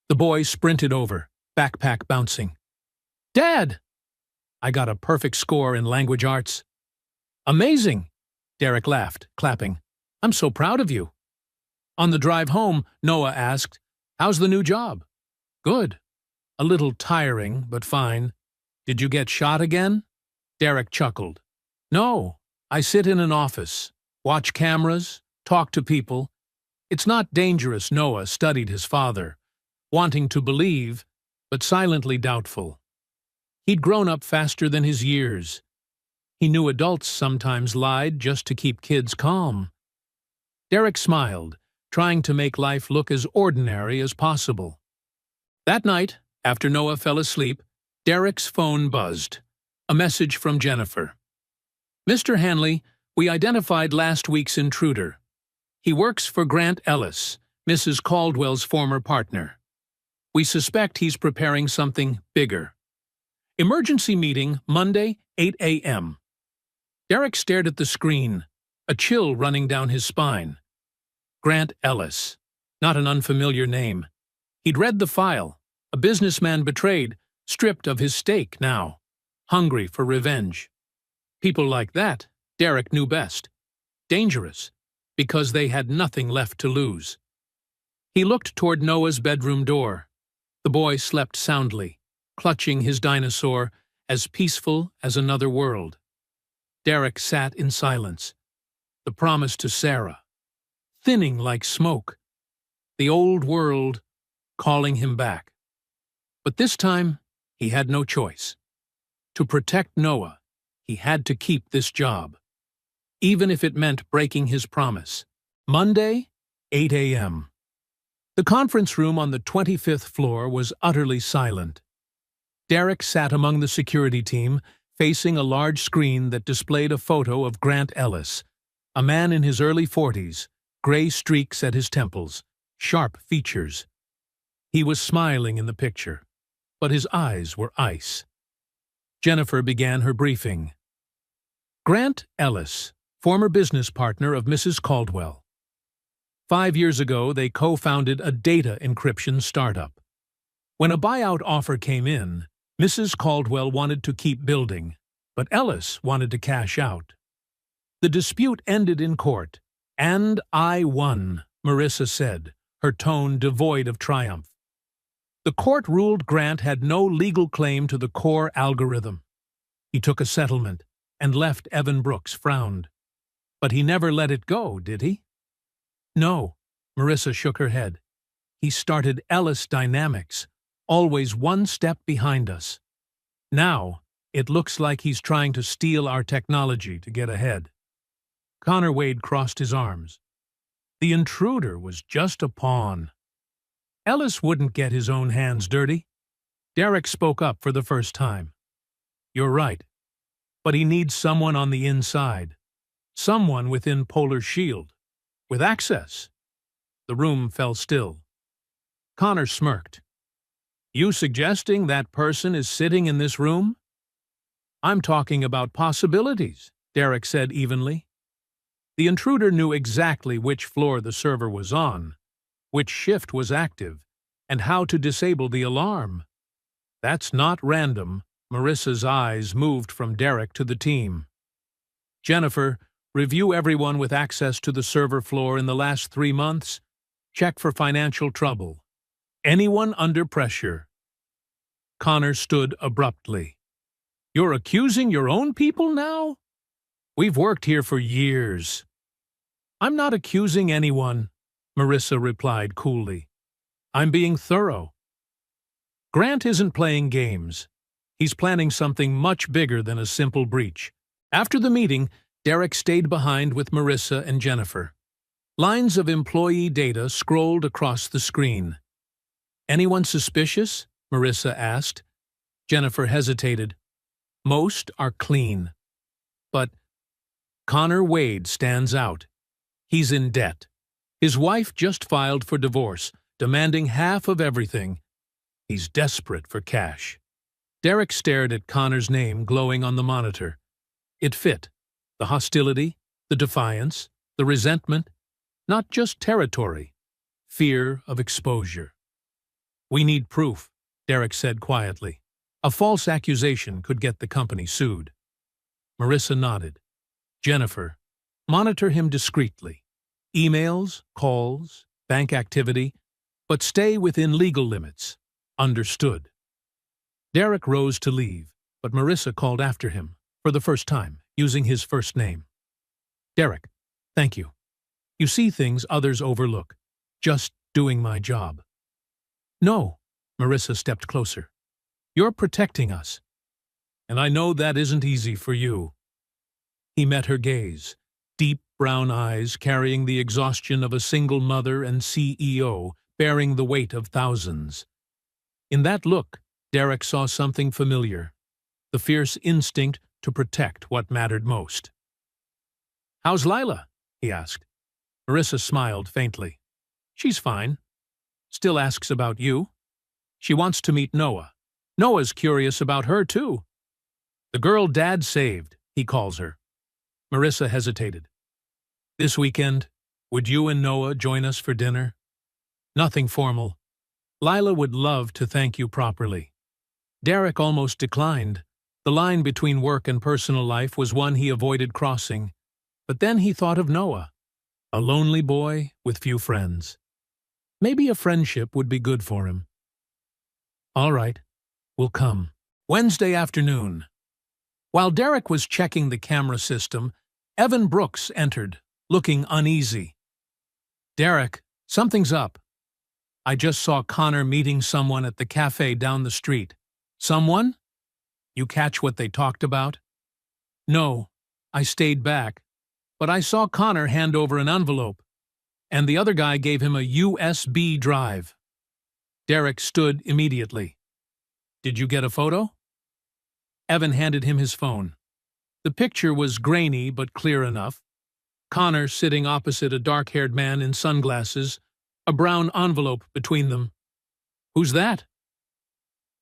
The boy sprinted over, backpack bouncing. "Dad!" "I got a perfect score in language arts." "Amazing!" Derek laughed, clapping. "I'm so proud of you." On the drive home, Noah asked, "How's the new job?" "Good. A little tiring, but fine." "Did you get shot again?" Derek chuckled. "No, I sit in an office, watch cameras, talk to people. It's not dangerous." Noah studied his father, wanting to believe, but silently doubtful. He'd grown up faster than his years. He knew adults sometimes lied just to keep kids calm. Derek smiled, trying to make life look as ordinary as possible. That night, after Noah fell asleep, Derek's phone buzzed. A message from Jennifer. "Mr. Hanley, we identified last week's intruder. He works for Grant Ellis, Mrs. Caldwell's former partner. We suspect he's preparing something bigger. Emergency meeting Monday, 8 a.m. Derek stared at the screen, a chill running down his spine. Grant Ellis. Not an unfamiliar name. He'd read the file. A businessman betrayed, stripped of his stake now, hungry for revenge. People like that, Derek knew best. Dangerous, because they had nothing left to lose. He looked toward Noah's bedroom door. The boy slept soundly, clutching his dinosaur, as peaceful as another world. Derek sat in silence. The promise to Sarah, thinning like smoke. The old world calling him back. But this time, he had no choice. To protect Noah, he had to keep this job, even if it meant breaking his promise. Monday, 8 a.m. The conference room on the 25th floor was utterly silent. Derek sat among the security team, facing a large screen that displayed a photo of Grant Ellis, a man in his early 40s, gray streaks at his temples, sharp features. He was smiling in the picture, but his eyes were ice. Jennifer began her briefing. Grant Ellis, former business partner of Mrs. Caldwell. 5 years ago, they co-founded a data encryption startup. When a buyout offer came in, Mrs. Caldwell wanted to keep building, but Ellis wanted to cash out. The dispute ended in court, and I won, Marissa said, her tone devoid of triumph. The court ruled Grant had no legal claim to the core algorithm. He took a settlement, and left. Evan Brooks frowned. But he never let it go, did he? No, Marissa shook her head. He started Ellis Dynamics, always one step behind us. Now, it looks like he's trying to steal our technology to get ahead. Connor Wade crossed his arms. The intruder was just a pawn. Ellis wouldn't get his own hands dirty. Derek spoke up for the first time. You're right. But he needs someone on the inside. Someone within Polar Shield. With access. The room fell still. Connor smirked. You suggesting that person is sitting in this room? I'm talking about possibilities, Derek said evenly. The intruder knew exactly which floor the server was on, which shift was active, and how to disable the alarm. That's not random. Marissa's eyes moved from Derek to the team. Jennifer, review everyone with access to the server floor in the last 3 months. Check for financial trouble. Anyone under pressure. Connor stood abruptly. You're accusing your own people now? We've worked here for years. I'm not accusing anyone, Marissa replied coolly. I'm being thorough. Grant isn't playing games. He's planning something much bigger than a simple breach. After the meeting, Derek stayed behind with Marissa and Jennifer. Lines of employee data scrolled across the screen. Anyone suspicious? Marissa asked. Jennifer hesitated. Most are clean. But Connor Wade stands out. He's in debt. His wife just filed for divorce, demanding half of everything. He's desperate for cash. Derek stared at Connor's name glowing on the monitor. It fit. The hostility, the defiance, the resentment. not just territory, fear of exposure. "We need proof," Derek said quietly. "A false accusation could get the company sued." Marissa nodded. "Jennifer, monitor him discreetly. Emails, calls, bank activity, but stay within legal limits. Understood." Derek rose to leave, but Marissa called after him, for the first time, using his first name. "Derek, thank you. You see things others overlook. Just doing my job." "No," Marissa stepped closer. "You're protecting us. And I know that isn't easy for you." He met her gaze, deep brown eyes carrying the exhaustion of a single mother and CEO bearing the weight of thousands. In that look, Derek saw something familiar, the fierce instinct to protect what mattered most. "How's Lila?" he asked. Marissa smiled faintly. "She's fine. Still asks about you. She wants to meet Noah. Noah's curious about her, too. The girl Dad saved, he calls her." Marissa hesitated. "This weekend, would you and Noah join us for dinner?" "Nothing formal. Lila would love to thank you properly." Derek almost declined. The line between work and personal life was one he avoided crossing. But then he thought of Noah, a lonely boy with few friends. Maybe a friendship would be good for him. "All right, we'll come." Wednesday afternoon. While Derek was checking the camera system, Evan Brooks entered, looking uneasy. "Derek, something's up. I just saw Connor meeting someone at the cafe down the street." "Someone? You catch what they talked about?" "No, I stayed back. But I saw Connor hand over an envelope, and the other guy gave him a USB drive." Derek stood immediately. "Did you get a photo?" Evan handed him his phone. The picture was grainy but clear enough. Connor sitting opposite a dark-haired man in sunglasses, a brown envelope between them. "Who's that?"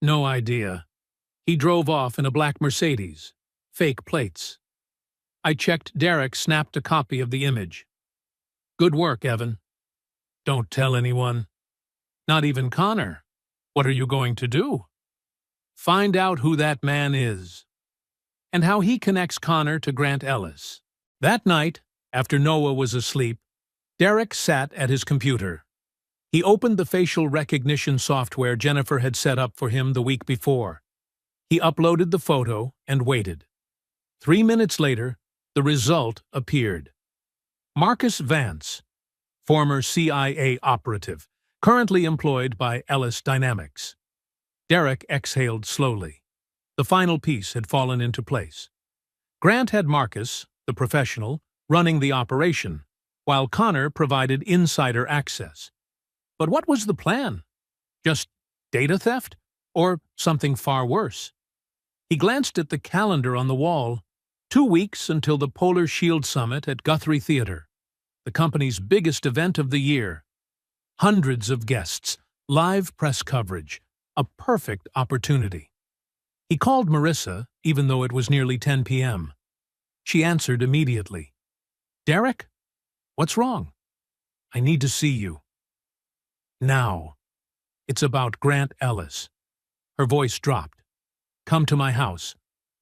"No idea. He drove off in a black Mercedes. Fake plates." I checked. Derek snapped a copy of the image. "Good work, Evan." "Don't tell anyone." "Not even Connor. What are you going to do?" "Find out who that man is, and how he connects Connor to Grant Ellis." That night, after Noah was asleep, Derek sat at his computer. He opened the facial recognition software Jennifer had set up for him the week before. He uploaded the photo and waited. 3 minutes later, the result appeared. Marcus Vance, former CIA operative, currently employed by Ellis Dynamics. Derek exhaled slowly. The final piece had fallen into place. Grant had Marcus, the professional, running the operation, while Connor provided insider access. But what was the plan? Just data theft? Or something far worse? He glanced at the calendar on the wall. 2 weeks until the Polar Shield Summit at Guthrie Theater, the company's biggest event of the year. Hundreds of guests, live press coverage, a perfect opportunity. He called Marissa, even though it was nearly 10 p.m. She answered immediately. "Derek? What's wrong?" "I need to see you." "Now." "It's about Grant Ellis." Her voice dropped. "Come to my house.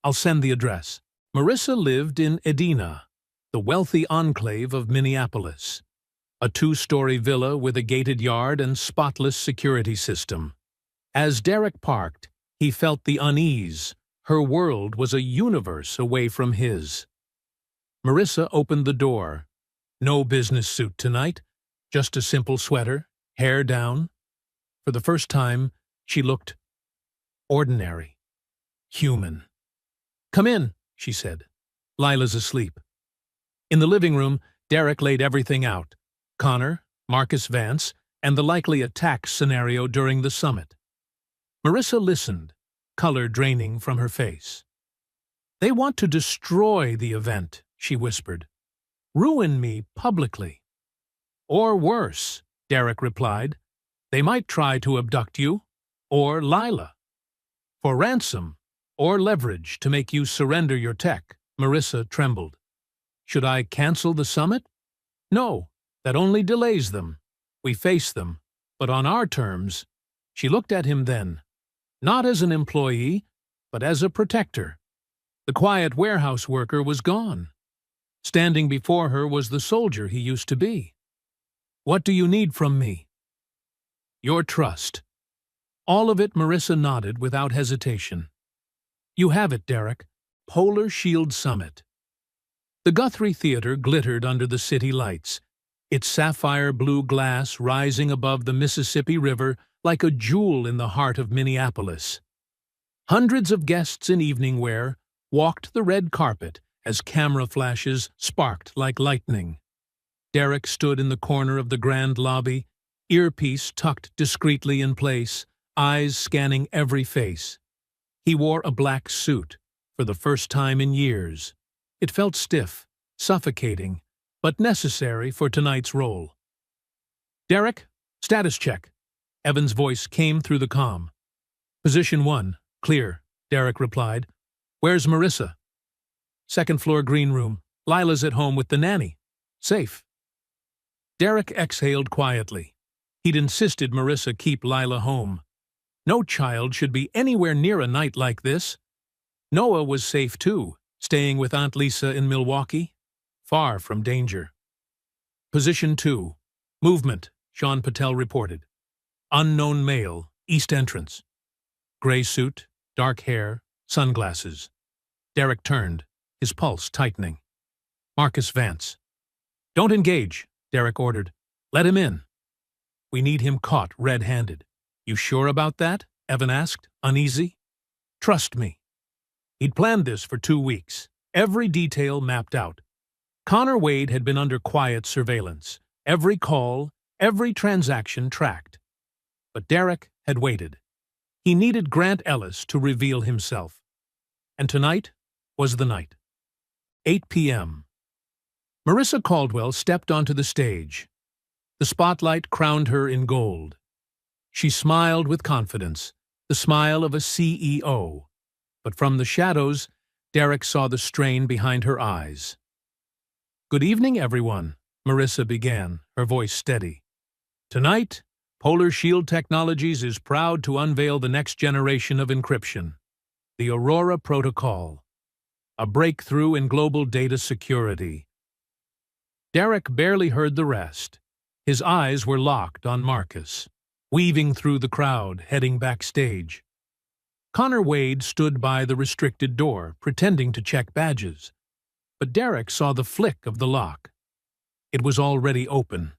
I'll send the address." Marissa lived in Edina, the wealthy enclave of Minneapolis. A 2-story villa with a gated yard and spotless security system. As Derek parked, he felt the unease. Her world was a universe away from his. Marissa opened the door. No business suit tonight, just a simple sweater, hair down. For the first time, she looked ordinary, human. "Come in," she said. "Lila's asleep." In the living room, Derek laid everything out. Connor, Marcus Vance, and the likely attack scenario during the summit. Marissa listened, color draining from her face. "They want to destroy the event," she whispered. "Ruin me publicly." "Or worse," Derek replied. "They might try to abduct you, or Lila. For ransom, or leverage to make you surrender your tech." Marissa trembled. "Should I cancel the summit?" "No, That only delays them. We face them, but on our terms. She looked at him then, not as an employee, but as a protector. The quiet warehouse worker was gone. Standing before her was the soldier he used to be. What do you need from me? Your trust. All of it, Marissa nodded without hesitation. You have it, Derek. Polar Shield Summit. The Guthrie Theater glittered under the city lights, its sapphire blue glass rising above the Mississippi River like a jewel in the heart of Minneapolis. Hundreds of guests in evening wear walked the red carpet as camera flashes sparked like lightning. Derek stood in the corner of the grand lobby, earpiece tucked discreetly in place, eyes scanning every face. He wore a black suit, for the first time in years. It felt stiff, suffocating, but necessary for tonight's role. Derek, status check. Evan's voice came through the comm. Position 1, clear, Derek replied. Where's Marissa? Second floor green room. Lila's at home with the nanny. Safe. Derek exhaled quietly. He'd insisted Marissa keep Lila home. No child should be anywhere near a night like this. Noah was safe too, staying with Aunt Lisa in Milwaukee, far from danger. Position 2. Movement, Sean Patel reported. Unknown male, east entrance. Gray suit, dark hair, sunglasses. Derek turned, his pulse tightening. Marcus Vance. Don't engage, Derek ordered. Let him in. We need him caught red-handed. You sure about that? Evan asked, uneasy. Trust me. He'd planned this for 2 weeks, every detail mapped out. Connor Wade had been under quiet surveillance, every call, every transaction tracked. But Derek had waited. He needed Grant Ellis to reveal himself. And tonight was the night. 8 p.m. Marissa Caldwell stepped onto the stage. The spotlight crowned her in gold. She smiled with confidence, the smile of a CEO. But from the shadows, Derek saw the strain behind her eyes. Good evening, everyone, Marissa began, her voice steady. Tonight, Polar Shield Technologies is proud to unveil the next generation of encryption, the Aurora Protocol, a breakthrough in global data security. Derek barely heard the rest. His eyes were locked on Marcus, weaving through the crowd, heading backstage. Connor Wade stood by the restricted door, pretending to check badges. But Derek saw the flick of the lock. It was already open.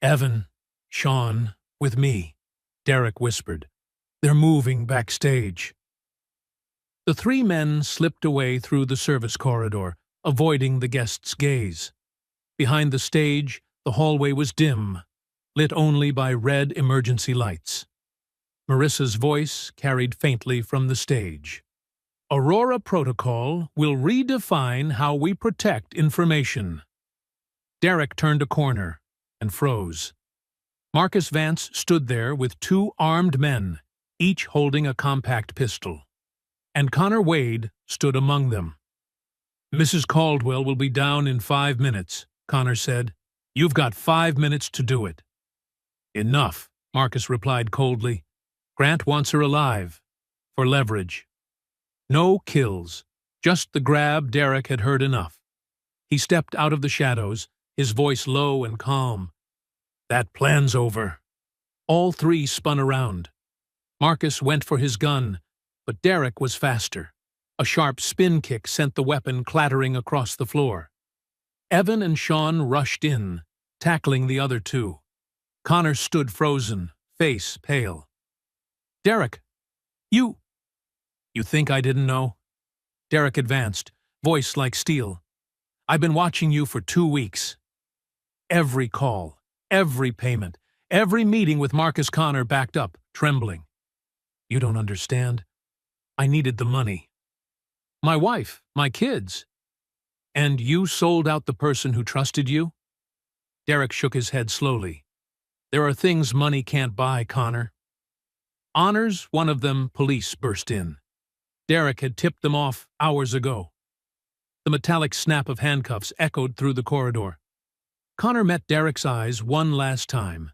Evan, Sean, with me, Derek whispered. They're moving backstage. The 3 men slipped away through the service corridor, avoiding the guests' gaze. Behind the stage, the hallway was dim, lit only by red emergency lights. Marissa's voice carried faintly from the stage. Aurora Protocol will redefine how we protect information. Derek turned a corner and froze. Marcus Vance stood there with 2 armed men, each holding a compact pistol. And Connor Wade stood among them. Mrs. Caldwell will be down in 5 minutes, Connor said. You've got 5 minutes to do it. Enough, Marcus replied coldly. Grant wants her alive. For leverage. No kills. Just the grab. Derek had heard enough. He stepped out of the shadows, his voice low and calm. That plan's over. All 3 spun around. Marcus went for his gun, but Derek was faster. A sharp spin kick sent the weapon clattering across the floor. Evan and Sean rushed in, tackling the other 2. Connor stood frozen, face pale. Derek, you think I didn't know? Derek advanced, voice like steel. I've been watching you for 2 weeks. Every call, every payment, every meeting with Marcus Connor backed up, trembling. You don't understand. I needed the money. My wife, my kids. And you sold out the person who trusted you? Derek shook his head slowly. There are things money can't buy, Connor. Honors, one of them, police burst in. Derek had tipped them off hours ago. The metallic snap of handcuffs echoed through the corridor. Connor met Derek's eyes one last time,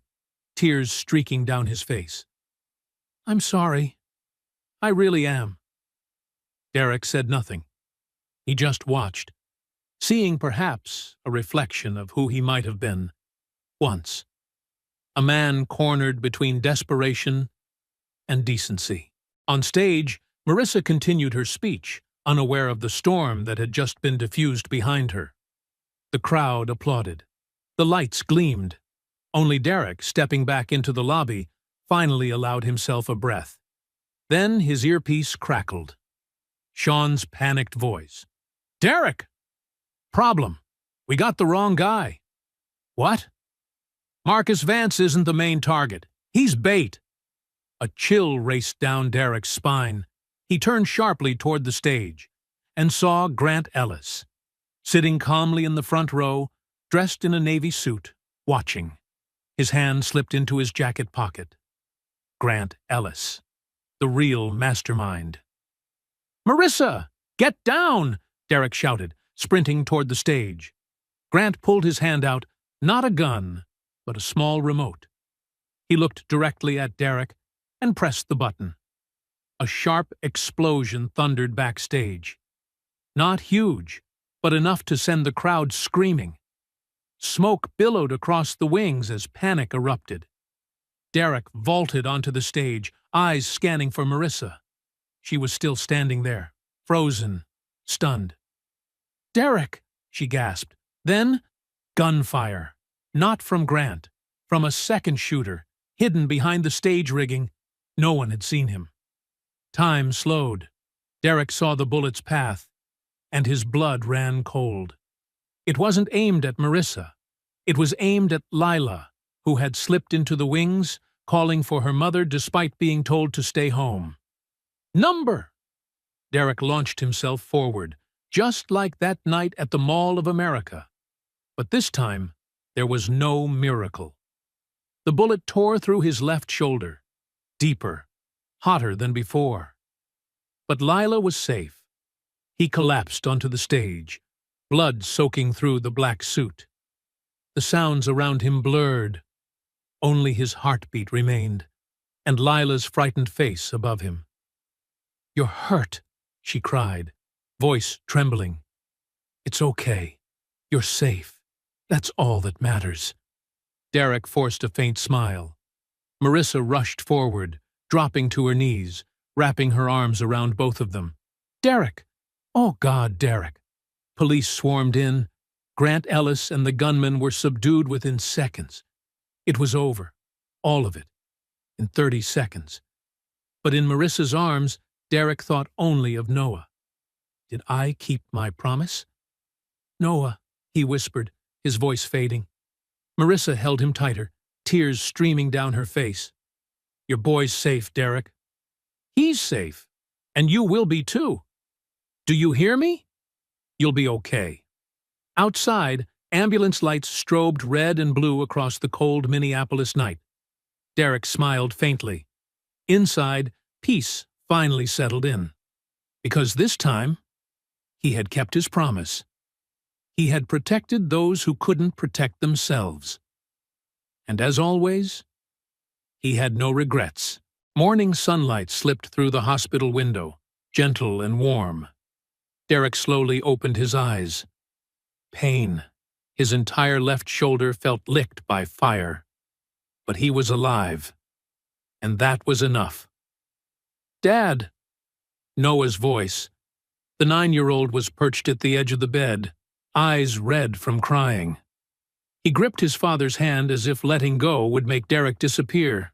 tears streaking down his face. "I'm sorry. I really am." Derek said nothing. He just watched, seeing perhaps a reflection of who he might have been once. A man cornered between desperation and decency. On stage, Marissa continued her speech, unaware of the storm that had just been diffused behind her. The crowd applauded. The lights gleamed. Only Derek, stepping back into the lobby, finally allowed himself a breath. Then his earpiece crackled. Sean's panicked voice. "Derek! Problem. We got the wrong guy." "What?" "Marcus Vance isn't the main target. He's bait." A chill raced down Derek's spine. He turned sharply toward the stage and saw Grant Ellis, sitting calmly in the front row, dressed in a navy suit, watching. His hand slipped into his jacket pocket. Grant Ellis, the real mastermind. "Marissa, get down!" Derek shouted, sprinting toward the stage. Grant pulled his hand out, not a gun, but a small remote. He looked directly at Derek and pressed the button. A sharp explosion thundered backstage. Not huge, but enough to send the crowd screaming. Smoke billowed across the wings as panic erupted. Derek vaulted onto the stage, eyes scanning for Marissa. She was still standing there, frozen, stunned. "Derek!" she gasped. Then, gunfire. Not from Grant, from a second shooter, hidden behind the stage rigging. No one had seen him. Time slowed. Derek saw the bullet's path, and his blood ran cold. It wasn't aimed at Marissa. It was aimed at Lila, who had slipped into the wings, calling for her mother despite being told to stay home. "Number!" Derek launched himself forward, just like that night at the Mall of America. But this time, there was no miracle. The bullet tore through his left shoulder, deeper, hotter than before. But Lila was safe. He collapsed onto the stage, blood soaking through the black suit. The sounds around him blurred. Only his heartbeat remained, and Lila's frightened face above him. "You're hurt," she cried, voice trembling. "It's okay. You're safe. That's all that matters." Derek forced a faint smile. Marissa rushed forward, dropping to her knees, wrapping her arms around both of them. "Derek! Oh, God, Derek!" Police swarmed in. Grant Ellis and the gunman were subdued within seconds. It was over, all of it, in 30 seconds. But in Marissa's arms, Derek thought only of Noah. Did I keep my promise? "Noah," he whispered, his voice fading. Marissa held him tighter, tears streaming down her face. "Your boy's safe, Derek." "He's safe, and you will be too. Do you hear me? You'll be okay." Outside, ambulance lights strobed red and blue across the cold Minneapolis night. Derek smiled faintly. Inside, peace finally settled in. Because this time, he had kept his promise. He had protected those who couldn't protect themselves. And as always, he had no regrets. Morning sunlight slipped through the hospital window, gentle and warm. Derek slowly opened his eyes. Pain. His entire left shoulder felt licked by fire. But he was alive. And that was enough. "Dad!" Noah's voice. The 9-year-old was perched at the edge of the bed, eyes red from crying. He gripped his father's hand as if letting go would make Derek disappear.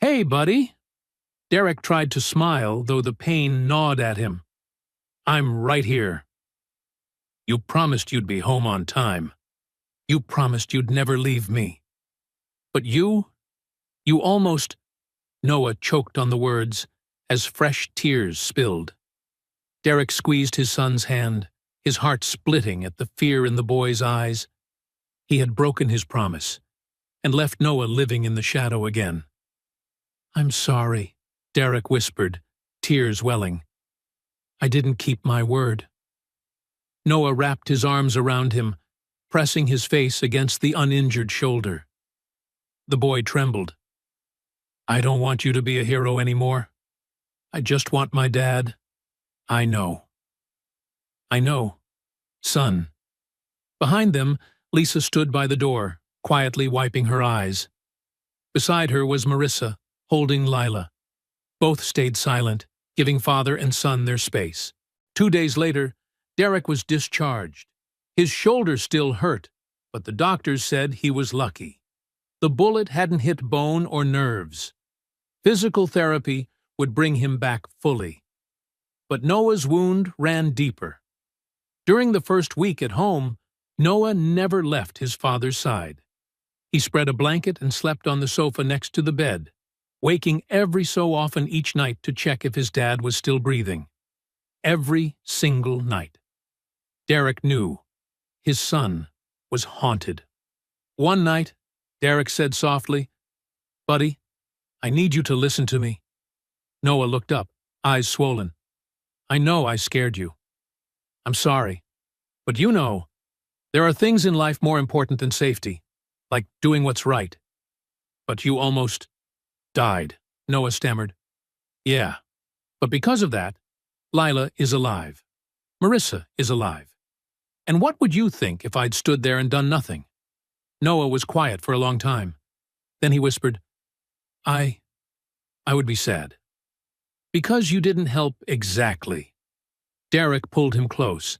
"Hey, buddy!" Derek tried to smile, though the pain gnawed at him. "I'm right here. You promised you'd be home on time. You promised you'd never leave me. But you almost—" Noah choked on the words as fresh tears spilled. Derek squeezed his son's hand, his heart splitting at the fear in the boy's eyes. He had broken his promise and left Noah living in the shadow again. "I'm sorry," Derek whispered, tears welling. "I didn't keep my word." Noah wrapped his arms around him, pressing his face against the uninjured shoulder. The boy trembled. "I don't want you to be a hero anymore. I just want my dad. I know." "I know, son." Behind them, Lisa stood by the door, quietly wiping her eyes. Beside her was Marissa, holding Lila. Both stayed silent, giving father and son their space. 2 days later, Derek was discharged. His shoulder still hurt, but the doctors said he was lucky. The bullet hadn't hit bone or nerves. Physical therapy would bring him back fully. But Noah's wound ran deeper. During the first week at home, Noah never left his father's side. He spread a blanket and slept on the sofa next to the bed, waking every so often each night to check if his dad was still breathing. Every single night. Derek knew his son was haunted. One night, Derek said softly, "Buddy, I need you to listen to me." Noah looked up, eyes swollen. "I know I scared you. I'm sorry. But you know, there are things in life more important than safety, like doing what's right." "But you almost died," Noah stammered. "Yeah, but because of that, Lila is alive. Marissa is alive. And what would you think if I'd stood there and done nothing?" Noah was quiet for a long time. Then he whispered, I would be sad. "Because you didn't help exactly." Derek pulled him close.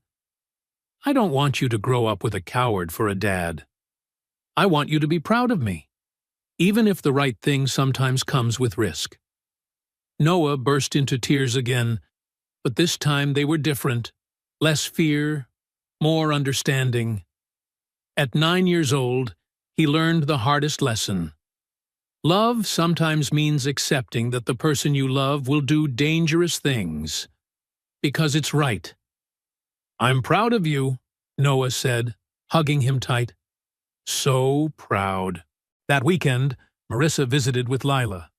"I don't want you to grow up with a coward for a dad. I want you to be proud of me, even if the right thing sometimes comes with risk." Noah burst into tears again, but this time they were different. Less fear, more understanding. At 9 years old, he learned the hardest lesson. Love sometimes means accepting that the person you love will do dangerous things, because it's right. "I'm proud of you," Noah said, hugging him tight. So proud. That weekend, Marissa visited with Lila.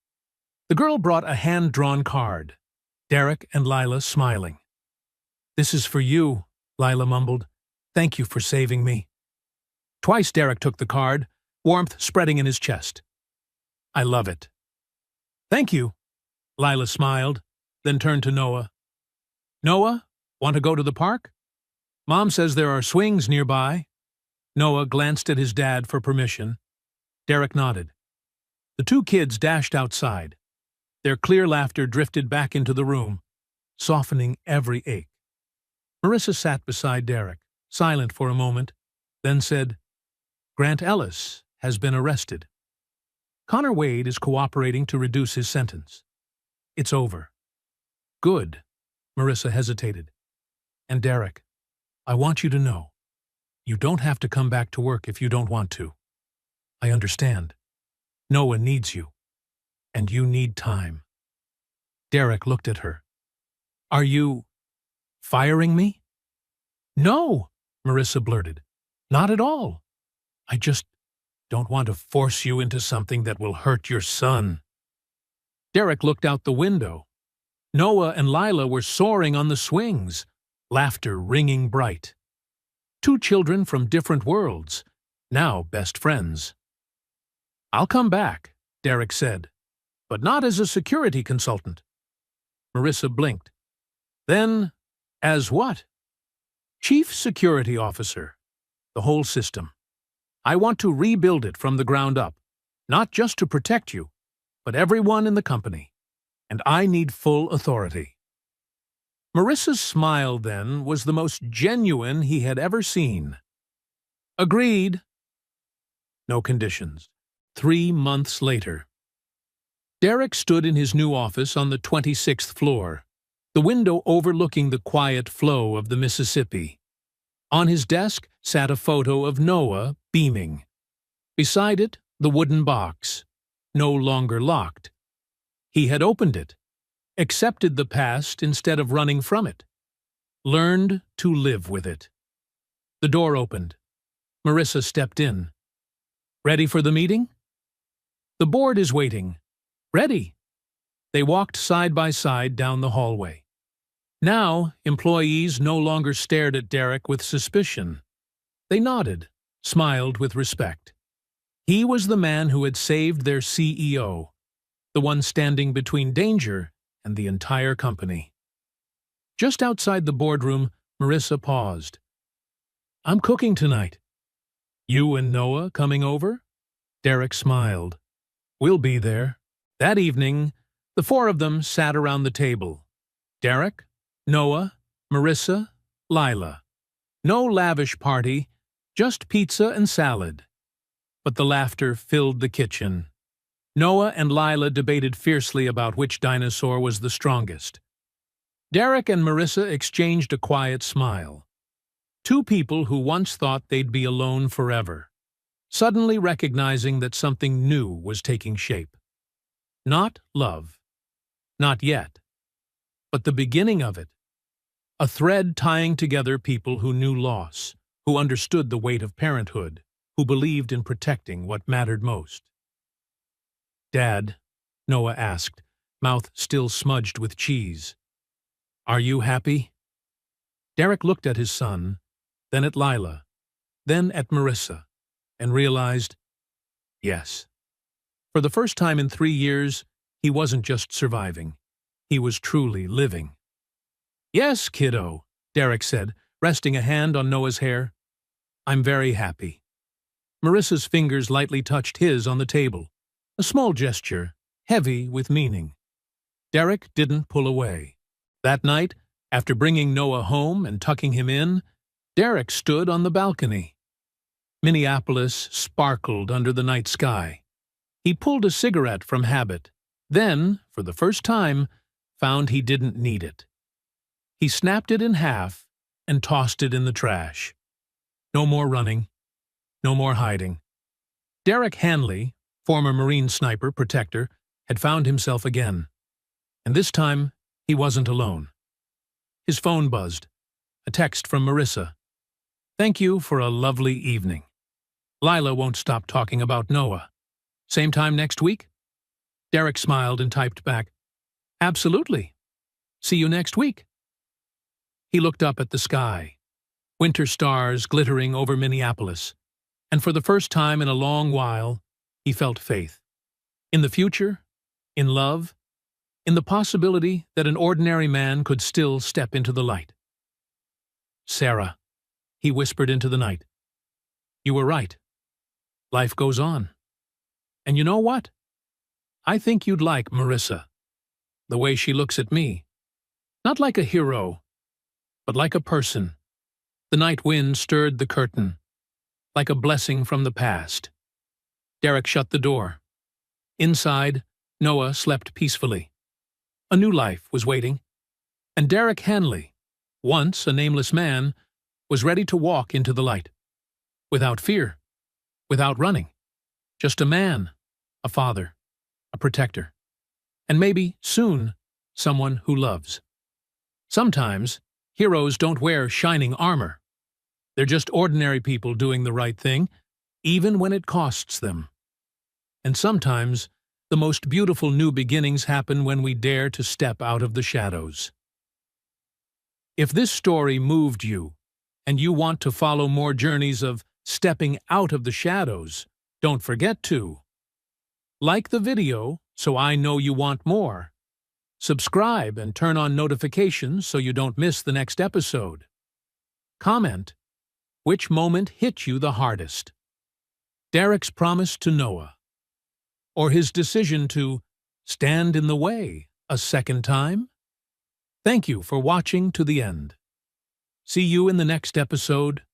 The girl brought a hand-drawn card, Derek and Lila smiling. "This is for you," Lila mumbled. "Thank you for saving me." Twice Derek took the card, warmth spreading in his chest. "I love it." "Thank you," Lila smiled, then turned to Noah. "Noah, want to go to the park? Mom says there are swings nearby." Noah glanced at his dad for permission. Derek nodded. The two kids dashed outside. Their clear laughter drifted back into the room, softening every ache. Marissa sat beside Derek, silent for a moment, then said, "Grant Ellis has been arrested. Connor Wade is cooperating to reduce his sentence. It's over." "Good," Marissa hesitated. "And Derek, I want you to know, you don't have to come back to work if you don't want to. I understand. Noah needs you, and you need time." Derek looked at her. "Are you firing me?" "No," Marissa blurted. "Not at all. I just don't want to force you into something that will hurt your son." Derek looked out the window. Noah and Lila were soaring on the swings, laughter ringing bright. Two children from different worlds, now best friends. "I'll come back," Derek said, "but not as a security consultant." Marissa blinked. "Then, as what?" "Chief Security Officer. The whole system. I want to rebuild it from the ground up, not just to protect you, but everyone in the company. And I need full authority." Marissa's smile, then, was the most genuine he had ever seen. "Agreed." No conditions. 3 months later. Derek stood in his new office on the 26th floor, the window overlooking the quiet flow of the Mississippi. On his desk sat a photo of Noah beaming. Beside it, the wooden box, no longer locked. He had opened it, accepted the past instead of running from it, learned to live with it. The door opened. Marissa stepped in. "Ready for the meeting?" "The board is waiting." "Ready." They walked side by side down the hallway. Now, employees no longer stared at Derek with suspicion. They nodded, smiled with respect. He was the man who had saved their CEO, the one standing between danger and the entire company. Just outside the boardroom, Marissa paused. "I'm cooking tonight." "You and Noah coming over?" Derek smiled. "We'll be there." That evening, the four of them sat around the table. Derek, Noah, Marissa, Lila. No lavish party, just pizza and salad. But the laughter filled the kitchen. Noah and Lila debated fiercely about which dinosaur was the strongest. Derek and Marissa exchanged a quiet smile. Two people who once thought they'd be alone forever, suddenly recognizing that something new was taking shape. Not love. Not yet. But the beginning of it. A thread tying together people who knew loss, who understood the weight of parenthood, who believed in protecting what mattered most. "Dad," Noah asked, mouth still smudged with cheese, "are you happy?" Derek looked at his son, then at Lila, then at Marissa, and realized, yes. For the first time in 3 years, he wasn't just surviving. He was truly living. "Yes, kiddo," Derek said, resting a hand on Noah's hair. "I'm very happy." Marissa's fingers lightly touched his on the table, a small gesture, heavy with meaning. Derek didn't pull away. That night, after bringing Noah home and tucking him in, Derek stood on the balcony. Minneapolis sparkled under the night sky. He pulled a cigarette from habit, then, for the first time, found he didn't need it. He snapped it in half and tossed it in the trash. No more running. No more hiding. Derek Hanley, former Marine sniper protector, had found himself again. And this time, he wasn't alone. His phone buzzed. A text from Marissa. "Thank you for a lovely evening. Lila won't stop talking about Noah. Same time next week?" Derek smiled and typed back, "Absolutely. See you next week." He looked up at the sky. Winter stars glittering over Minneapolis. And for the first time in a long while, he felt faith. In the future, in love, in the possibility that an ordinary man could still step into the light. "Sarah," he whispered into the night. "You were right. Life goes on. And you know what? I think you'd like Marissa. The way she looks at me. Not like a hero, but like a person." The night wind stirred the curtain, like a blessing from the past. Derek shut the door. Inside, Noah slept peacefully. A new life was waiting. And Derek Hanley, once a nameless man, was ready to walk into the light. Without fear, without running. Just a man, a father, a protector. And maybe, soon, someone who loves. Sometimes, heroes don't wear shining armor. They're just ordinary people doing the right thing, even when it costs them. And sometimes, the most beautiful new beginnings happen when we dare to step out of the shadows. If this story moved you, and you want to follow more journeys of stepping out of the shadows, don't forget to like the video so I know you want more. Subscribe and turn on notifications so you don't miss the next episode. Comment which moment hit you the hardest. Derek's promise to Noah, or his decision to stand in the way a second time? Thank you for watching to the end. See you in the next episode.